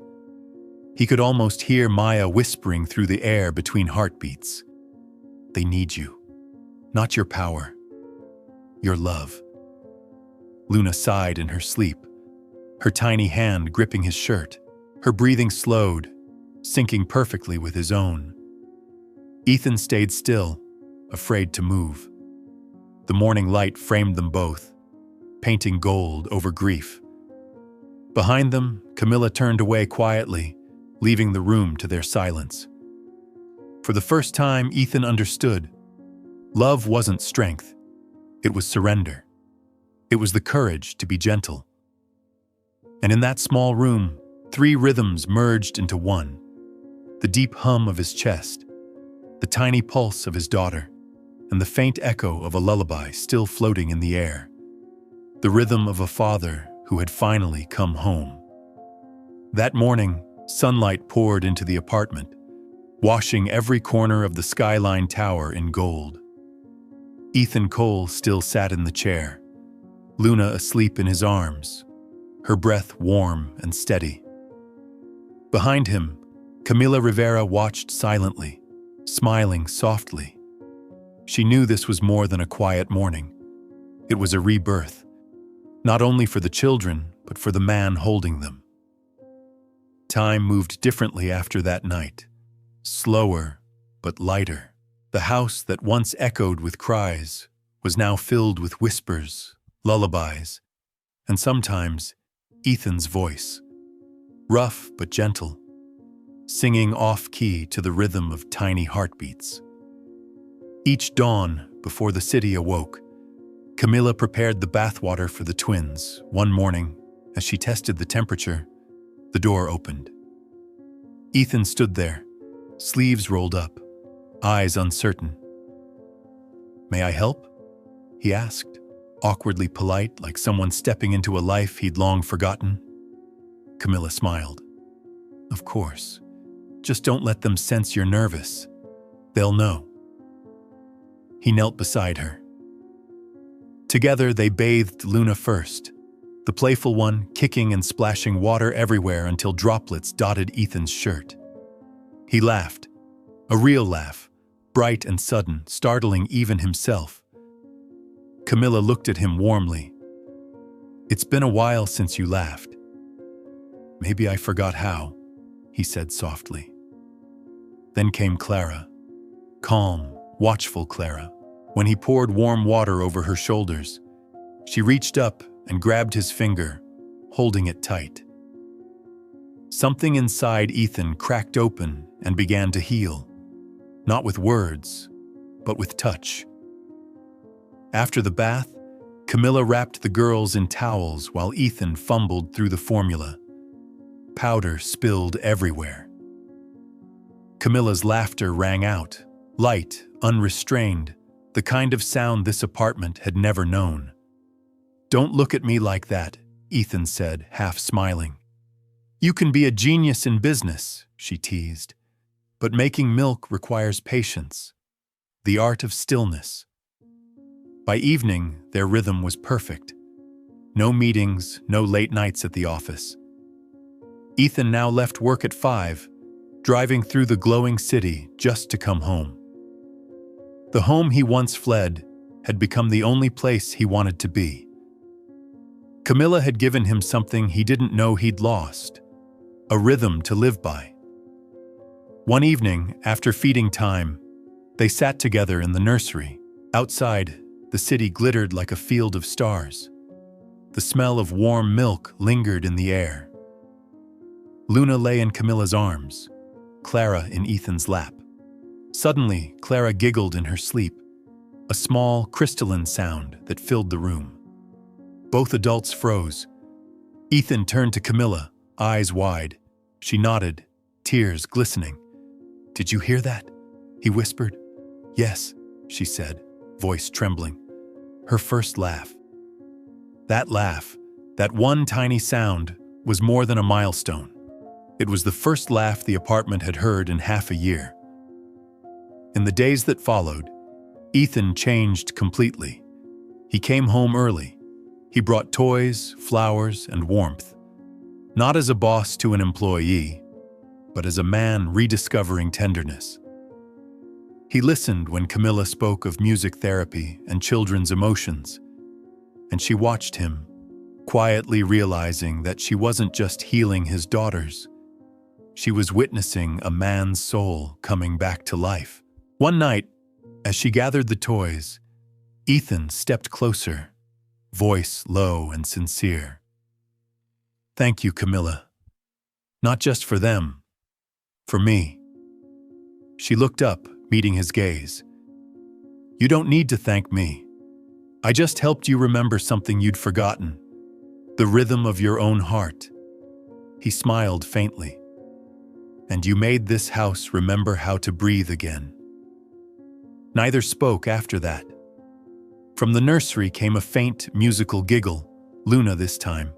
He could almost hear Maya whispering through the air between heartbeats. "They need you. Not your power. Your love." Luna sighed in her sleep, her tiny hand gripping his shirt. Her breathing slowed, syncing perfectly with his own. Ethan stayed still, afraid to move. The morning light framed them both, painting gold over grief. Behind them, Camila turned away quietly, leaving the room to their silence. For the first time, Ethan understood. Love wasn't strength. It was surrender. It was the courage to be gentle. And in that small room, 3 rhythms merged into one. The deep hum of his chest, the tiny pulse of his daughter, and the faint echo of a lullaby still floating in the air. The rhythm of a father who had finally come home. That morning, sunlight poured into the apartment, washing every corner of the skyline tower in gold. Ethan Cole still sat in the chair, Luna asleep in his arms, her breath warm and steady. Behind him, Camila Rivera watched silently, smiling softly. She knew this was more than a quiet morning. It was a rebirth, not only for the children, but for the man holding them. Time moved differently after that night, slower but lighter. The house that once echoed with cries was now filled with whispers, lullabies, and sometimes Ethan's voice, rough but gentle, singing off-key to the rhythm of tiny heartbeats. Each dawn, before the city awoke, Camila prepared the bathwater for the twins. One morning, as she tested the temperature, the door opened. Ethan stood there, sleeves rolled up, eyes uncertain. "May I help?" he asked, awkwardly polite, like someone stepping into a life he'd long forgotten. Camila smiled. "Of course. Just don't let them sense you're nervous. They'll know." He knelt beside her. Together they bathed Luna first, the playful one kicking and splashing water everywhere until droplets dotted Ethan's shirt. He laughed, a real laugh, bright and sudden, startling even himself. Camila looked at him warmly. "It's been a while since you laughed." "Maybe I forgot how," he said softly. Then came Clara, calm, watchful Clara. When he poured warm water over her shoulders, she reached up and grabbed his finger, holding it tight. Something inside Ethan cracked open and began to heal, not with words, but with touch. After the bath, Camila wrapped the girls in towels while Ethan fumbled through the formula. Powder spilled everywhere. Camila's laughter rang out, light, unrestrained, the kind of sound this apartment had never known. "Don't look at me like that," Ethan said, half smiling. "You can be a genius in business," she teased, "but making milk requires patience, the art of stillness." By evening, their rhythm was perfect. No meetings, no late nights at the office. Ethan now left work at 5, driving through the glowing city just to come home. The home he once fled had become the only place he wanted to be. Camila had given him something he didn't know he'd lost, a rhythm to live by. One evening, after feeding time, they sat together in the nursery. Outside, the city glittered like a field of stars. The smell of warm milk lingered in the air. Luna lay in Camila's arms, Clara in Ethan's lap. Suddenly, Clara giggled in her sleep, a small, crystalline sound that filled the room. Both adults froze. Ethan turned to Camila, eyes wide. She nodded, tears glistening. "Did you hear that?" he whispered. "Yes," she said, voice trembling. Her first laugh. That laugh, that one tiny sound, was more than a milestone. It was the first laugh the apartment had heard in half a year. In the days that followed, Ethan changed completely. He came home early. He brought toys, flowers, and warmth. Not as a boss to an employee, but as a man rediscovering tenderness. He listened when Camila spoke of music therapy and children's emotions, and she watched him, quietly realizing that she wasn't just healing his daughters. She was witnessing a man's soul coming back to life. One night, as she gathered the toys, Ethan stepped closer, voice low and sincere. "Thank you, Camila. Not just for them, for me." She looked up, meeting his gaze. "You don't need to thank me. I just helped you remember something you'd forgotten. The rhythm of your own heart." He smiled faintly. "And you made this house remember how to breathe again." Neither spoke after that. From the nursery came a faint musical giggle, Luna this time,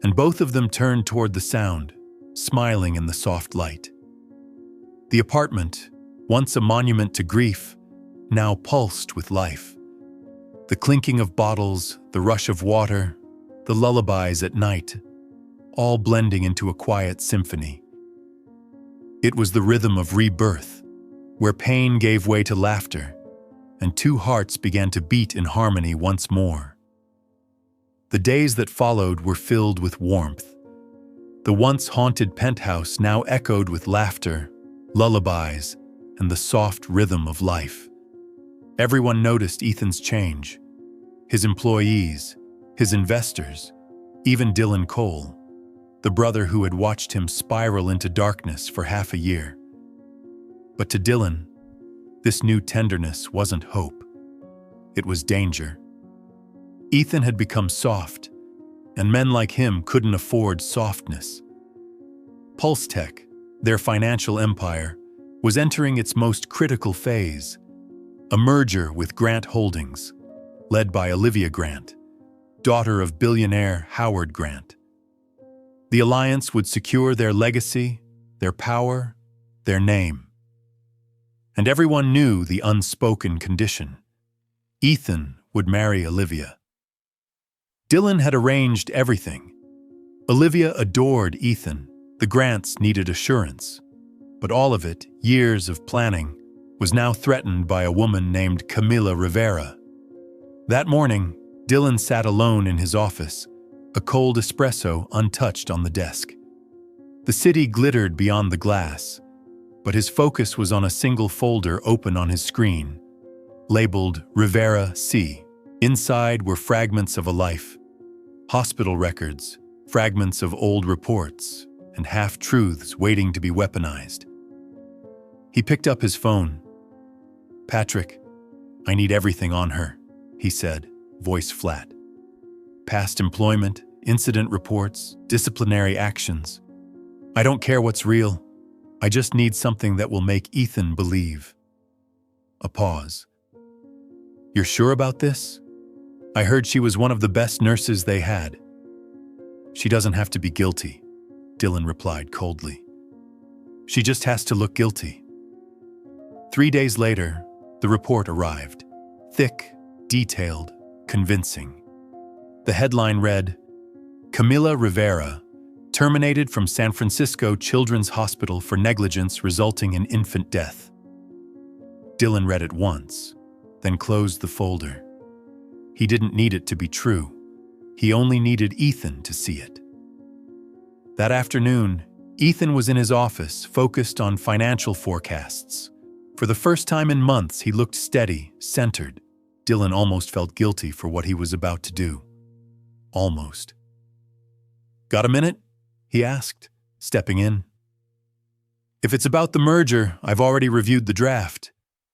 and both of them turned toward the sound, smiling in the soft light. The apartment, once a monument to grief, now pulsed with life. The clinking of bottles, the rush of water, the lullabies at night, all blending into a quiet symphony. It was the rhythm of rebirth, where pain gave way to laughter, and two hearts began to beat in harmony once more. The days that followed were filled with warmth. The once haunted penthouse now echoed with laughter, lullabies, and the soft rhythm of life. Everyone noticed Ethan's change. His employees, his investors, even Dylan Cole, the brother who had watched him spiral into darkness for half a year. But to Dylan, this new tenderness wasn't hope. It was danger. Ethan had become soft, and men like him couldn't afford softness. Pulse Tech, their financial empire, was entering its most critical phase, a merger with Grant Holdings, led by Olivia Grant, daughter of billionaire Howard Grant. The alliance would secure their legacy, their power, their name. And everyone knew the unspoken condition. Ethan would marry Olivia. Dylan had arranged everything. Olivia adored Ethan. The Grants needed assurance. But all of it, years of planning, was now threatened by a woman named Camila Rivera. That morning, Dylan sat alone in his office, a cold espresso untouched on the desk. The city glittered beyond the glass, but his focus was on a single folder open on his screen, labeled Rivera C. Inside were fragments of a life, hospital records, fragments of old reports, and half-truths waiting to be weaponized. He picked up his phone. "Patrick, I need everything on her," he said, voice flat. "Past employment, incident reports, disciplinary actions. I don't care what's real. I just need something that will make Ethan believe." A pause. "You're sure about this? I heard she was one of the best nurses they had." "She doesn't have to be guilty," Dylan replied coldly. "She just has to look guilty." 3 days later, the report arrived. Thick, detailed, convincing. The headline read, "Camila Rivera, terminated from San Francisco Children's Hospital for negligence resulting in infant death." Dylan read it once, then closed the folder. He didn't need it to be true. He only needed Ethan to see it. That afternoon, Ethan was in his office, focused on financial forecasts. For the first time in months, he looked steady, centered. Dylan almost felt guilty for what he was about to do. Almost. "Got a minute?" he asked, stepping in. "If it's about the merger, I've already reviewed the draft,"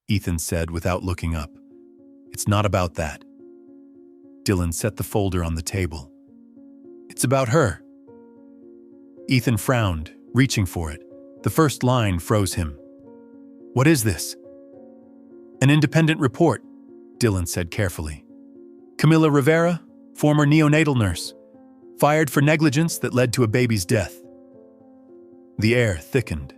Ethan said without looking up. "It's not about that." Dylan set the folder on the table. "It's about her." Ethan frowned, reaching for it. The first line froze him. "What is this?" "An independent report," Dylan said carefully. "Camila Rivera, former neonatal nurse, fired for negligence that led to a baby's death." The air thickened.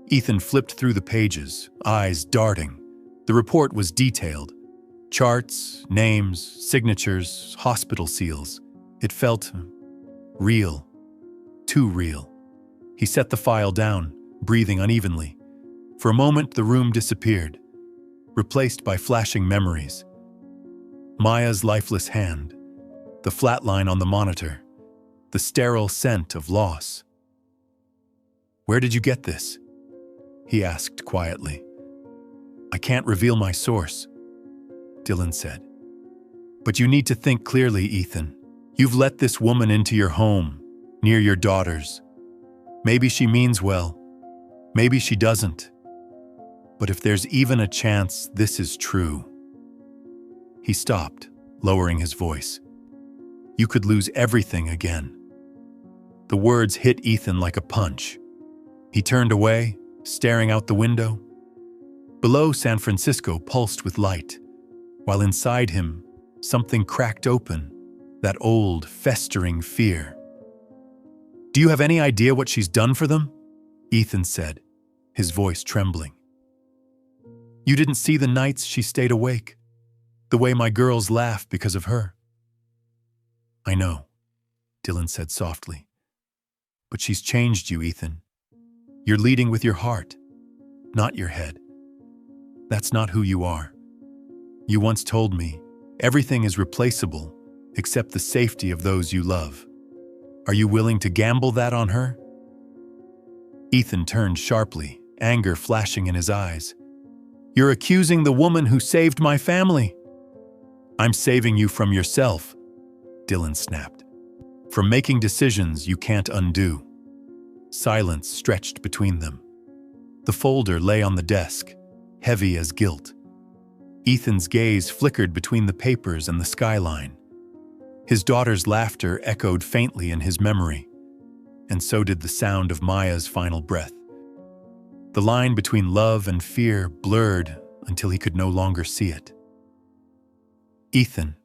Ethan flipped through the pages, eyes darting. The report was detailed. Charts, names, signatures, hospital seals. It felt real. Too real. He set the file down, breathing unevenly. For a moment, the room disappeared, replaced by flashing memories. Maya's lifeless hand, the flat line on the monitor, the sterile scent of loss. "Where did you get this?" he asked quietly. "I can't reveal my source," Dylan said. "But you need to think clearly, Ethan. You've let this woman into your home, near your daughters. Maybe she means well. Maybe she doesn't. But if there's even a chance this is true." He stopped, lowering his voice. You could lose everything again. The words hit Ethan like a punch. He turned away, staring out the window. Below, San Francisco pulsed with light, while inside him, something cracked open, that old, festering fear. Do you have any idea what she's done for them? Ethan said, his voice trembling. You didn't see the nights she stayed awake, the way my girls laugh because of her. I know, Dylan said softly. But she's changed you, Ethan. You're leading with your heart, not your head. That's not who you are. You once told me, everything is replaceable except the safety of those you love. Are you willing to gamble that on her? Ethan turned sharply, anger flashing in his eyes. You're accusing the woman who saved my family. I'm saving you from yourself, Dylan snapped. From making decisions you can't undo. Silence stretched between them. The folder lay on the desk, heavy as guilt. Ethan's gaze flickered between the papers and the skyline. His daughter's laughter echoed faintly in his memory, and so did the sound of Maya's final breath. The line between love and fear blurred until he could no longer see it. Ethan,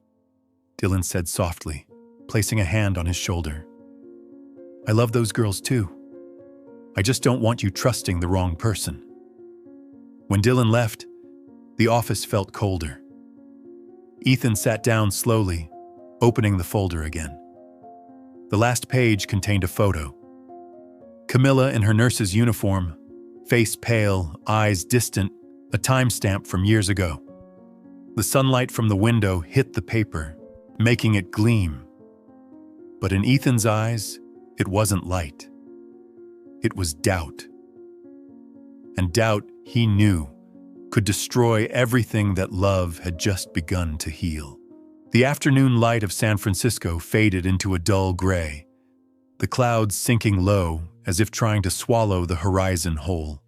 Dylan said softly, placing a hand on his shoulder. I love those girls too. I just don't want you trusting the wrong person. When Dylan left, the office felt colder. Ethan sat down slowly, opening the folder again. The last page contained a photo. Camila in her nurse's uniform, face pale, eyes distant, a timestamp from years ago. The sunlight from the window hit the paper, making it gleam. But in Ethan's eyes, it wasn't light. It was doubt. And doubt, he knew, could destroy everything that love had just begun to heal. The afternoon light of San Francisco faded into a dull gray, the clouds sinking low as if trying to swallow the horizon whole.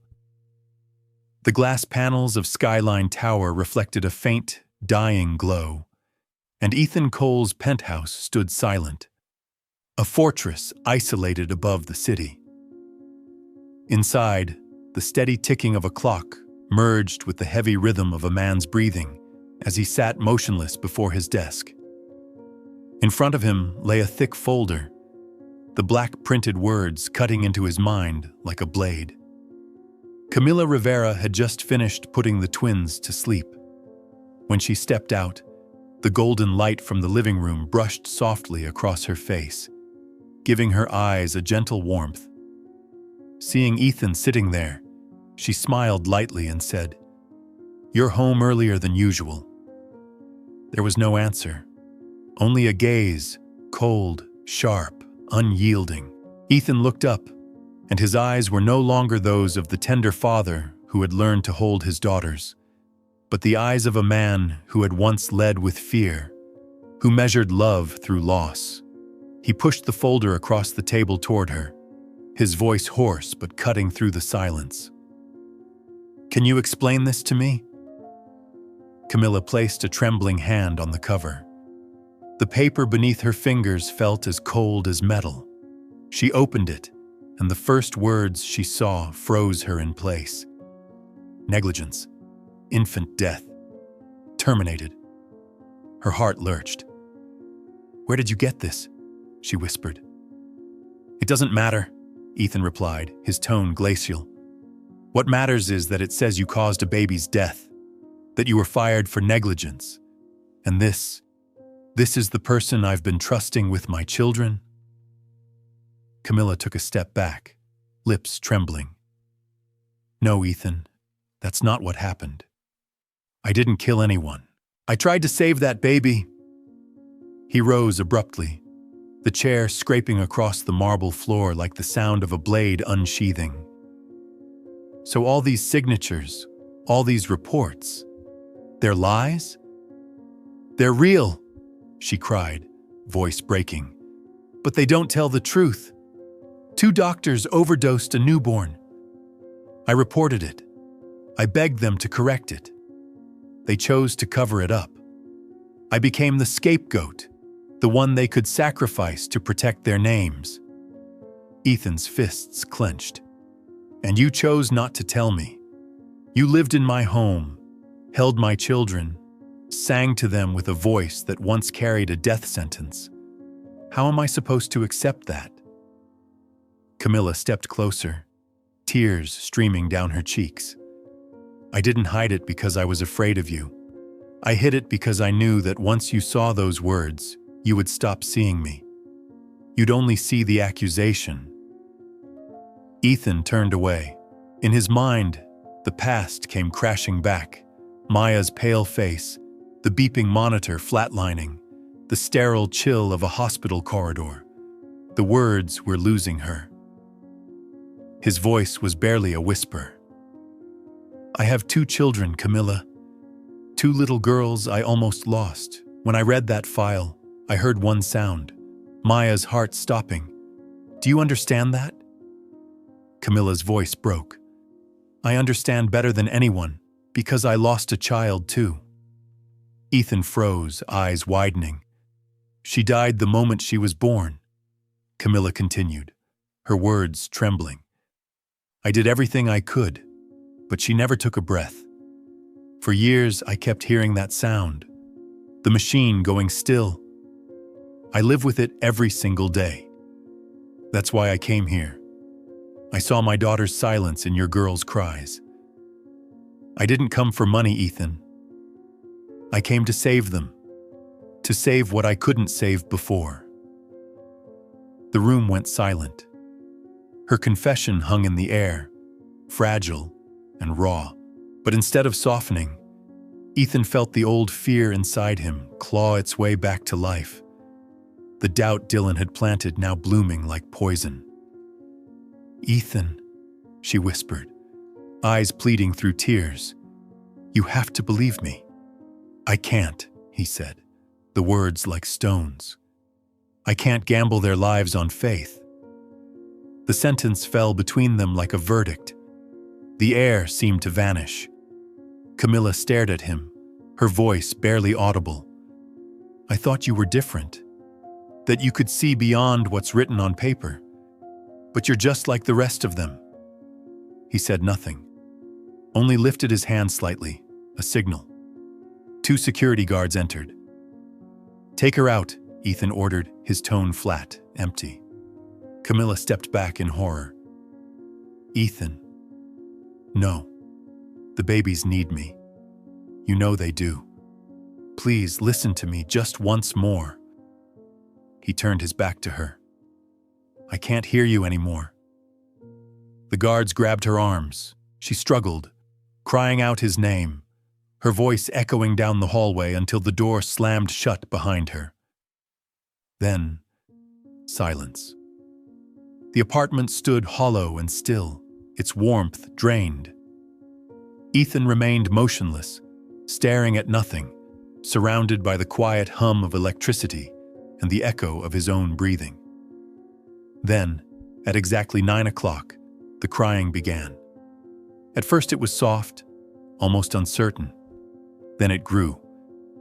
The glass panels of Skyline Tower reflected a faint, dying glow, and Ethan Cole's penthouse stood silent, a fortress isolated above the city. Inside, the steady ticking of a clock merged with the heavy rhythm of a man's breathing as he sat motionless before his desk. In front of him lay a thick folder, the black printed words cutting into his mind like a blade. Camila Rivera had just finished putting the twins to sleep. When she stepped out, the golden light from the living room brushed softly across her face, giving her eyes a gentle warmth. Seeing Ethan sitting there, she smiled lightly and said, "You're home earlier than usual." There was no answer, only a gaze, cold, sharp, unyielding. Ethan looked up, and his eyes were no longer those of the tender father who had learned to hold his daughters, but the eyes of a man who had once led with fear, who measured love through loss. He pushed the folder across the table toward her, his voice hoarse but cutting through the silence. "Can you explain this to me?" Camila placed a trembling hand on the cover. The paper beneath her fingers felt as cold as metal. She opened it, and the first words she saw froze her in place. Negligence. Infant death. Terminated. Her heart lurched. "Where did you get this?" she whispered. "It doesn't matter," Ethan replied, his tone glacial. "What matters is that it says you caused a baby's death, that you were fired for negligence, and this is the person I've been trusting with my children?" Camila took a step back, lips trembling. "No, Ethan, that's not what happened. I didn't kill anyone. I tried to save that baby." He rose abruptly, the chair scraping across the marble floor like the sound of a blade unsheathing. "So all these signatures, all these reports, they're lies? They're real," she cried, voice breaking. "But they don't tell the truth. 2 doctors overdosed a newborn. I reported it. I begged them to correct it. They chose to cover it up. I became the scapegoat, the one they could sacrifice to protect their names. Ethan's fists clenched. And you chose not to tell me. You lived in my home, held my children, sang to them with a voice that once carried a death sentence. How am I supposed to accept that? Camila stepped closer, tears streaming down her cheeks. I didn't hide it because I was afraid of you. I hid it because I knew that once you saw those words, you would stop seeing me. You'd only see the accusation. Ethan turned away. In his mind, the past came crashing back. Maya's pale face, the beeping monitor flatlining, the sterile chill of a hospital corridor. The words were losing her. His voice was barely a whisper. I have 2 children, Camila. 2 little girls I almost lost. When I read that file, I heard one sound, Maya's heart stopping. Do you understand that? Camila's voice broke. I understand better than anyone, because I lost a child too. Ethan froze, eyes widening. She died the moment she was born. Camila continued, her words trembling. I did everything I could, but she never took a breath. For years, I kept hearing that sound, the machine going still. I live with it every single day. That's why I came here. I saw my daughter's silence in your girl's cries. I didn't come for money, Ethan. I came to save them, to save what I couldn't save before. The room went silent. Her confession hung in the air, fragile and raw. But instead of softening, Ethan felt the old fear inside him claw its way back to life. The doubt Dylan had planted now blooming like poison. Ethan, she whispered, eyes pleading through tears. You have to believe me. I can't, he said, the words like stones. I can't gamble their lives on faith. The sentence fell between them like a verdict. The air seemed to vanish. Camila stared at him, her voice barely audible. I thought you were different, that you could see beyond what's written on paper. But you're just like the rest of them. He said nothing, only lifted his hand slightly, a signal. 2 security guards entered. Take her out, Ethan ordered, his tone flat, empty. Camila stepped back in horror. Ethan. No. The babies need me. You know they do. Please listen to me just once more. He turned his back to her. I can't hear you anymore. The guards grabbed her arms. She struggled, crying out his name, her voice echoing down the hallway until the door slammed shut behind her. Then, silence. The apartment stood hollow and still, its warmth drained. Ethan remained motionless, staring at nothing, surrounded by the quiet hum of electricity and the echo of his own breathing. Then, at exactly 9 o'clock, the crying began. At first it was soft, almost uncertain. Then it grew,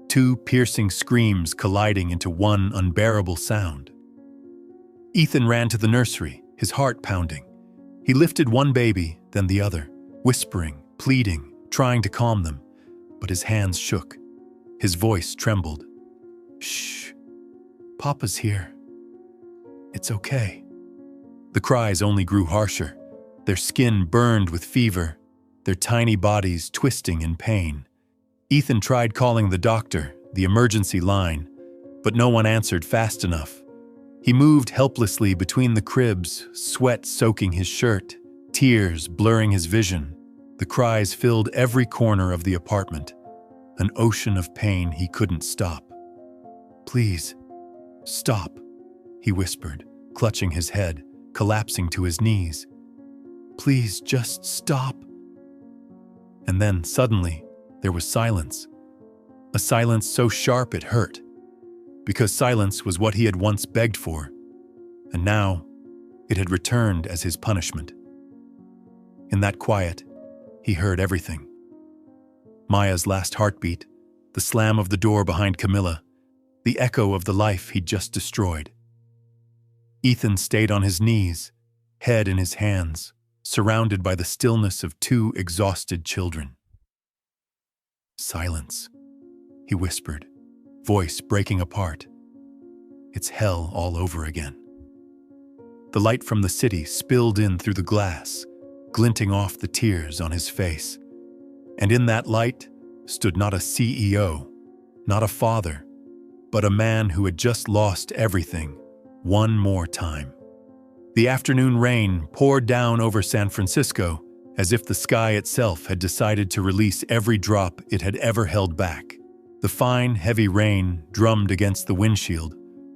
2 piercing screams colliding into one unbearable sound. Ethan ran to the nursery, his heart pounding. He lifted one baby, then the other, whispering, pleading, trying to calm them, but his hands shook. His voice trembled. Shh, Papa's here. It's okay. The cries only grew harsher. Their skin burned with fever, their tiny bodies twisting in pain. Ethan tried calling the doctor, the emergency line, but no one answered fast enough. He moved helplessly between the cribs, sweat soaking his shirt, tears blurring his vision. The cries filled every corner of the apartment, an ocean of pain he couldn't stop. Please, stop, he whispered, clutching his head, collapsing to his knees. Please just stop. And then, suddenly, there was silence. A silence so sharp it hurt, because silence was what he had once begged for, and now it had returned as his punishment. In that quiet, he heard everything. Maya's last heartbeat, the slam of the door behind Camila, the echo of the life he'd just destroyed. Ethan stayed on his knees, head in his hands, surrounded by the stillness of two exhausted children. "Silence," he whispered, voice breaking apart. "It's hell all over again." The light from the city spilled in through the glass, glinting off the tears on his face. And in that light stood not a CEO, not a father, but a man who had just lost everything one more time. The afternoon rain poured down over San Francisco as if the sky itself had decided to release every drop it had ever held back. The fine, heavy rain drummed against the windshield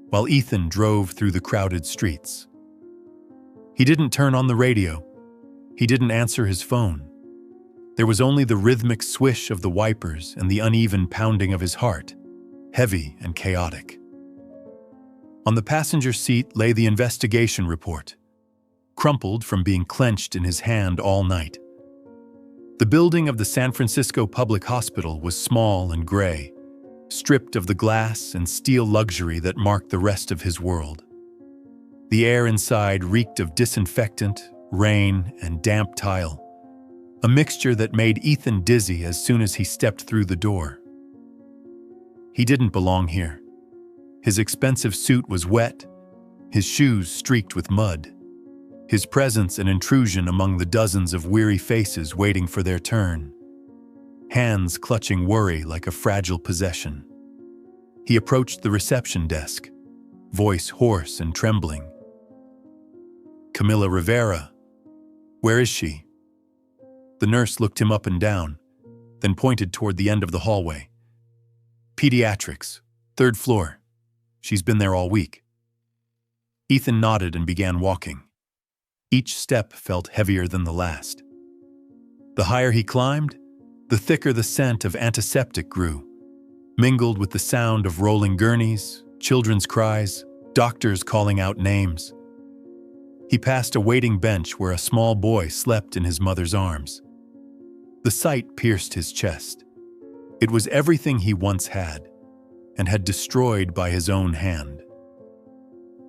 while Ethan drove through the crowded streets. He didn't turn on the radio. He didn't answer his phone. There was only the rhythmic swish of the wipers and the uneven pounding of his heart, heavy and chaotic. On the passenger seat lay the investigation report, crumpled from being clenched in his hand all night. The building of the San Francisco Public Hospital was small and gray, stripped of the glass and steel luxury that marked the rest of his world. The air inside reeked of disinfectant, rain, and damp tile, a mixture that made Ethan dizzy as soon as he stepped through the door. He didn't belong here. His expensive suit was wet, his shoes streaked with mud, his presence an intrusion among the dozens of weary faces waiting for their turn, hands clutching worry like a fragile possession. He approached the reception desk, voice hoarse and trembling. "Camila Rivera, where is she?" The nurse looked him up and down, then pointed toward the end of the hallway. "Pediatrics, 3rd floor. She's been there all week." Ethan nodded and began walking. Each step felt heavier than the last. The higher he climbed, the thicker the scent of antiseptic grew, mingled with the sound of rolling gurneys, children's cries, doctors calling out names. He passed a waiting bench where a small boy slept in his mother's arms. The sight pierced his chest. It was everything he once had, and had destroyed by his own hand.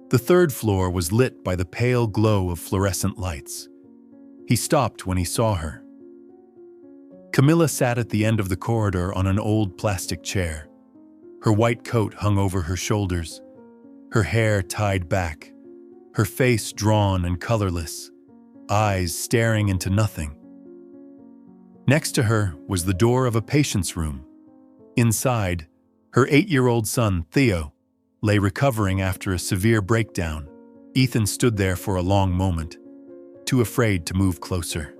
The 3rd floor was lit by the pale glow of fluorescent lights. He stopped when he saw her. Camila sat at the end of the corridor on an old plastic chair. Her white coat hung over her shoulders, her hair tied back, her face drawn and colorless, eyes staring into nothing. Next to her was the door of a patient's room. Inside, her 8-year-old son, Theo, lay recovering after a severe breakdown. Ethan stood there for a long moment, too afraid to move closer.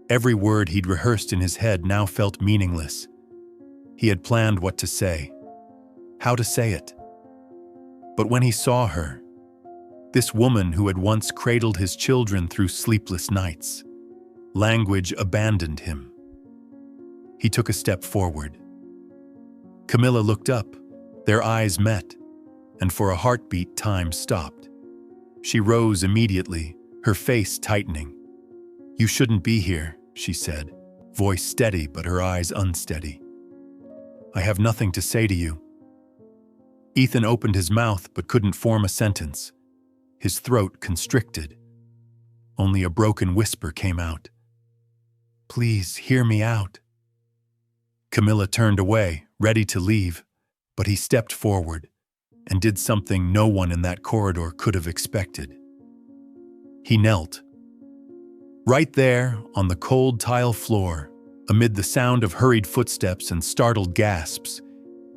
Every word he'd rehearsed in his head now felt meaningless. He had planned what to say, how to say it. But when he saw her, this woman who had once cradled his children through sleepless nights, language abandoned him. He took a step forward. Camila looked up, their eyes met, and for a heartbeat time stopped. She rose immediately, her face tightening. "You shouldn't be here," she said, voice steady but her eyes unsteady. "I have nothing to say to you." Ethan opened his mouth but couldn't form a sentence. His throat constricted. Only a broken whisper came out. "Please hear me out." Camila turned away, ready to leave, but he stepped forward and did something no one in that corridor could have expected. He knelt. Right there, on the cold tile floor, amid the sound of hurried footsteps and startled gasps,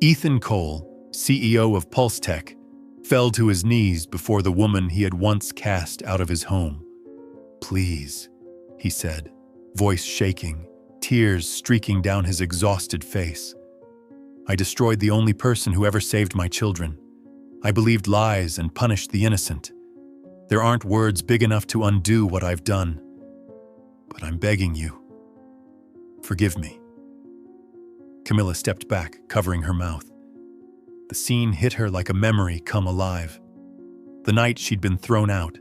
Ethan Cole, CEO of Pulse Tech, fell to his knees before the woman he had once cast out of his home. "Please," he said, voice shaking, tears streaking down his exhausted face. "I destroyed the only person who ever saved my children. I believed lies and punished the innocent. There aren't words big enough to undo what I've done. But I'm begging you. Forgive me." Camila stepped back, covering her mouth. The scene hit her like a memory come alive. The night she'd been thrown out,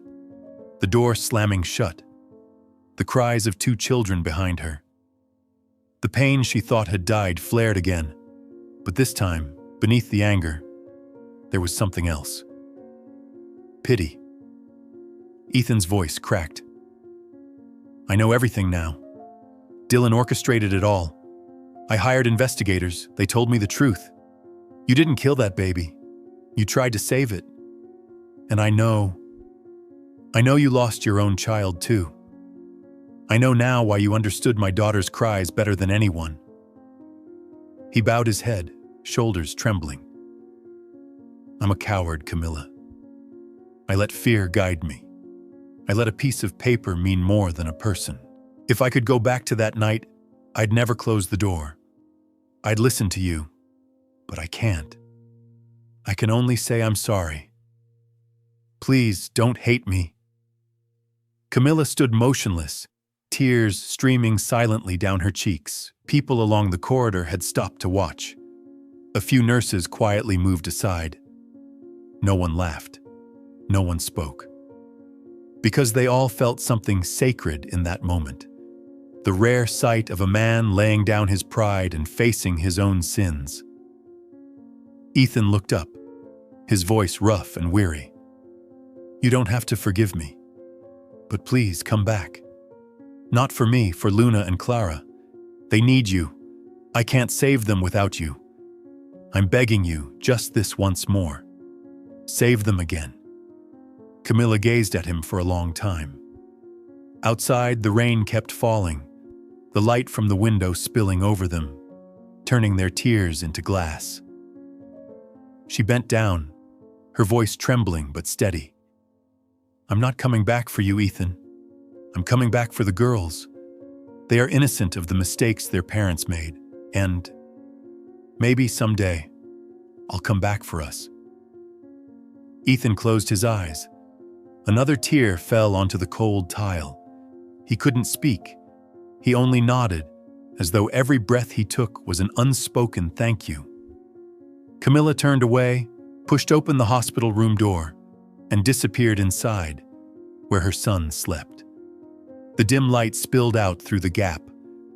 the door slamming shut, the cries of 2 children behind her. The pain she thought had died flared again, But this time, beneath the anger, there was something else. Pity. Ethan's voice cracked. I know everything now. Dylan orchestrated it all. I hired investigators. They told me the truth. You didn't kill that baby. You tried to save it. And I know you lost your own child too. I know now why you understood my daughter's cries better than anyone. He bowed his head, shoulders trembling. I'm a coward, Camila. I let fear guide me. I let a piece of paper mean more than a person. If I could go back to that night, I'd never close the door. I'd listen to you, but I can't. I can only say I'm sorry. Please don't hate me. Camila stood motionless, tears streaming silently down her cheeks. People along the corridor had stopped to watch. A few nurses quietly moved aside. No one laughed. No one spoke. Because they all felt something sacred in that moment. The rare sight of a man laying down his pride and facing his own sins. Ethan looked up, his voice rough and weary. You don't have to forgive me, but please come back. Not for me, for Luna and Clara. They need you. I can't save them without you. I'm begging you, just this once more. Save them again. Camila gazed at him for a long time. Outside, the rain kept falling, the light from the window spilling over them, turning their tears into glass. She bent down, her voice trembling but steady. I'm not coming back for you, Ethan. I'm coming back for the girls. They are innocent of the mistakes their parents made, and maybe someday I'll come back for us. Ethan closed his eyes. Another tear fell onto the cold tile. He couldn't speak. He only nodded, as though every breath he took was an unspoken thank you. Camila turned away, pushed open the hospital room door, and disappeared inside, where her son slept. The dim light spilled out through the gap,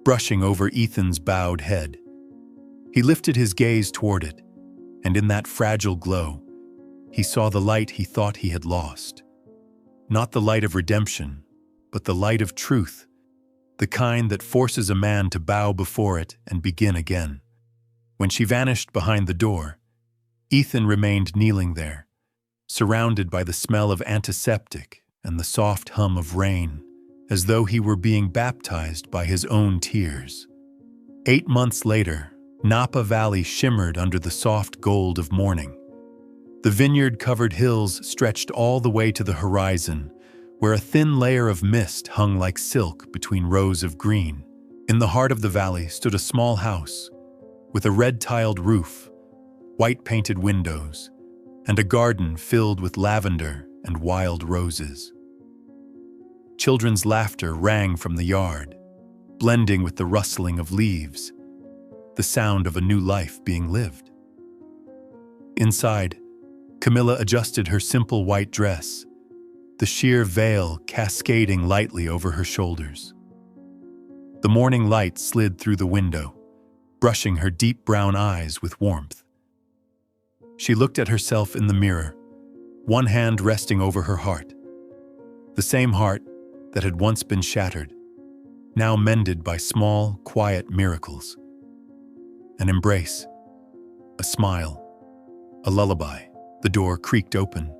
brushing over Ethan's bowed head. He lifted his gaze toward it, and in that fragile glow, he saw the light he thought he had lost. Not the light of redemption, but the light of truth, the kind that forces a man to bow before it and begin again. When she vanished behind the door, Ethan remained kneeling there, surrounded by the smell of antiseptic and the soft hum of rain, as though he were being baptized by his own tears. 8 months later, Napa Valley shimmered under the soft gold of morning. The vineyard-covered hills stretched all the way to the horizon, where a thin layer of mist hung like silk between rows of green. In the heart of the valley stood a small house, with a red-tiled roof, white-painted windows, and a garden filled with lavender and wild roses. Children's laughter rang from the yard, blending with the rustling of leaves, the sound of a new life being lived. Inside, Camila adjusted her simple white dress, the sheer veil cascading lightly over her shoulders. The morning light slid through the window, brushing her deep brown eyes with warmth. She looked at herself in the mirror, one hand resting over her heart. The same heart that had once been shattered, now mended by small, quiet miracles. An embrace, a smile, a lullaby. The door creaked open.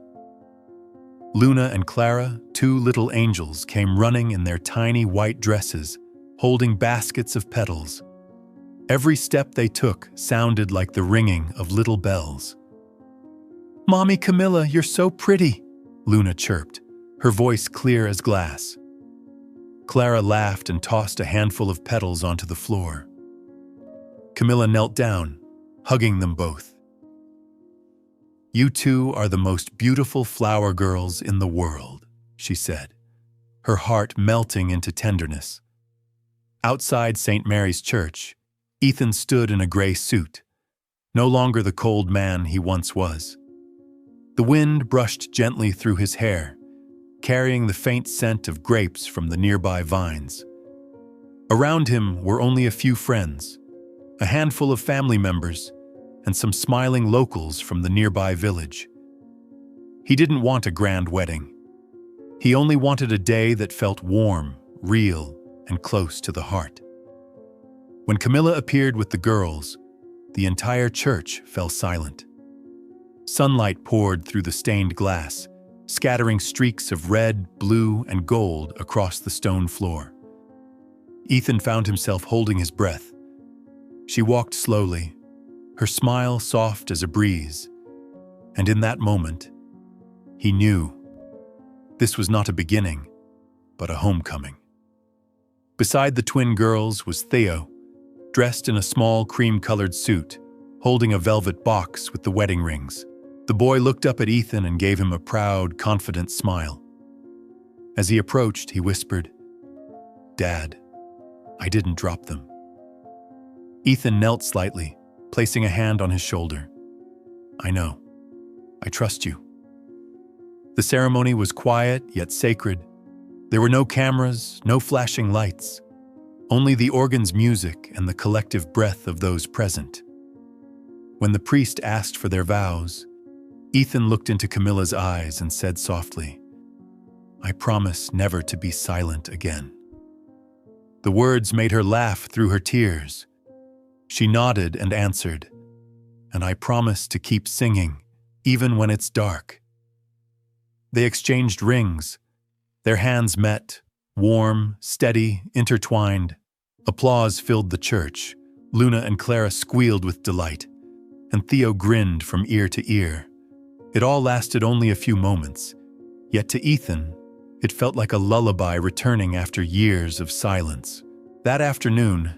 Luna and Clara, 2 little angels, came running in their tiny white dresses, holding baskets of petals. Every step they took sounded like the ringing of little bells. "Mommy Camila, you're so pretty," Luna chirped, her voice clear as glass. Clara laughed and tossed a handful of petals onto the floor. Camila knelt down, hugging them both. "You two are the most beautiful flower girls in the world," she said, her heart melting into tenderness. Outside St. Mary's Church, Ethan stood in a gray suit, no longer the cold man he once was. The wind brushed gently through his hair, carrying the faint scent of grapes from the nearby vines. Around him were only a few friends, a handful of family members, and some smiling locals from the nearby village. He didn't want a grand wedding. He only wanted a day that felt warm, real, and close to the heart. When Camila appeared with the girls, the entire church fell silent. Sunlight poured through the stained glass, scattering streaks of red, blue, and gold across the stone floor. Ethan found himself holding his breath. She walked slowly, her smile soft as a breeze, and in that moment, he knew this was not a beginning, but a homecoming. Beside the twin girls was Theo, dressed in a small cream-colored suit, holding a velvet box with the wedding rings. The boy looked up at Ethan and gave him a proud, confident smile. As he approached, he whispered, "Dad, I didn't drop them." Ethan knelt slightly, placing a hand on his shoulder. "I know. I trust you." The ceremony was quiet yet sacred. There were no cameras, no flashing lights, only the organ's music and the collective breath of those present. When the priest asked for their vows, Ethan looked into Camila's eyes and said softly, "I promise never to be silent again." The words made her laugh through her tears. She nodded and answered, "And I promise to keep singing, even when it's dark." They exchanged rings. Their hands met, warm, steady, intertwined. Applause filled the church. Luna and Clara squealed with delight, and Theo grinned from ear to ear. It all lasted only a few moments, yet to Ethan, it felt like a lullaby returning after years of silence. That afternoon,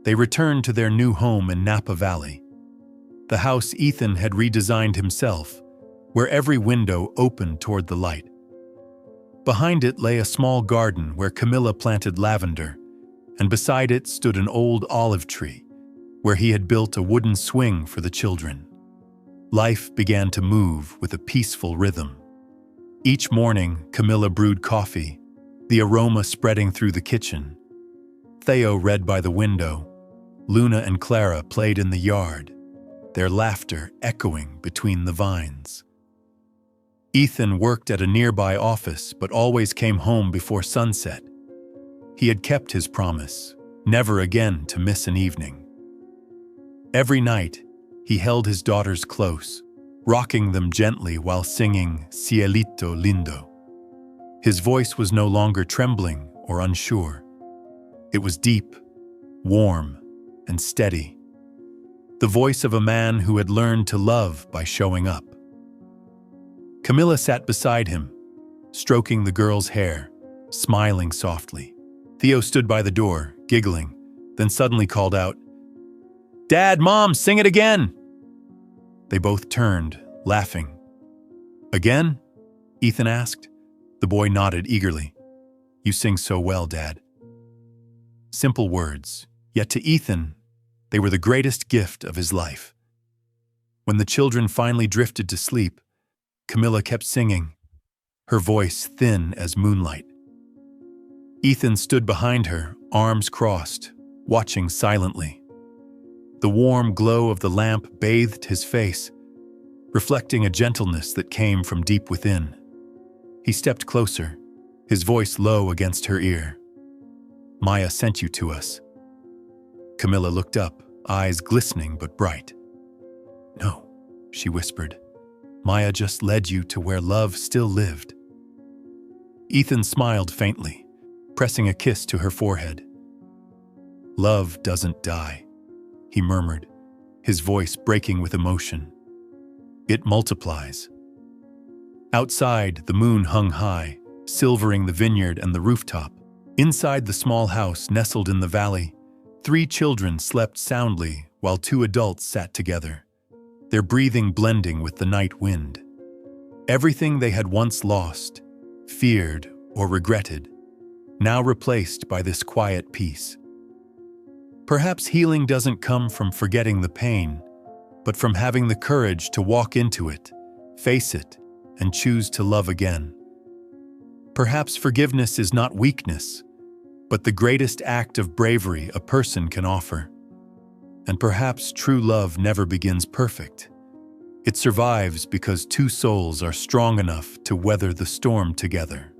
they returned to their new home in Napa Valley. The house Ethan had redesigned himself, where every window opened toward the light. Behind it lay a small garden where Camila planted lavender, and beside it stood an old olive tree, where he had built a wooden swing for the children. Life began to move with a peaceful rhythm. Each morning, Camila brewed coffee, the aroma spreading through the kitchen. Theo read by the window. Luna and Clara played in the yard, their laughter echoing between the vines. Ethan worked at a nearby office but always came home before sunset. He had kept his promise, never again to miss an evening. Every night, he held his daughters close, rocking them gently while singing Cielito Lindo. His voice was no longer trembling or unsure. It was deep, warm, and steady. The voice of a man who had learned to love by showing up. Camila sat beside him, stroking the girl's hair, smiling softly. Theo stood by the door, giggling, then suddenly called out, "Dad, Mom, sing it again!" They both turned, laughing. "Again?" Ethan asked. The boy nodded eagerly. "You sing so well, Dad." Simple words, yet to Ethan, they were the greatest gift of his life. When the children finally drifted to sleep, Camila kept singing, her voice thin as moonlight. Ethan stood behind her, arms crossed, watching silently. The warm glow of the lamp bathed his face, reflecting a gentleness that came from deep within. He stepped closer, his voice low against her ear. "Maya sent you to us." Camila looked up, eyes glistening but bright. "No," she whispered. "Maya just led you to where love still lived." Ethan smiled faintly, pressing a kiss to her forehead. "Love doesn't die," he murmured, his voice breaking with emotion. "It multiplies." Outside, the moon hung high, silvering the vineyard and the rooftop. Inside the small house nestled in the valley, 3 children slept soundly while 2 adults sat together, their breathing blending with the night wind. Everything they had once lost, feared, or regretted, now replaced by this quiet peace. Perhaps healing doesn't come from forgetting the pain, but from having the courage to walk into it, face it, and choose to love again. Perhaps forgiveness is not weakness, but the greatest act of bravery a person can offer. And perhaps true love never begins perfect. It survives because two souls are strong enough to weather the storm together.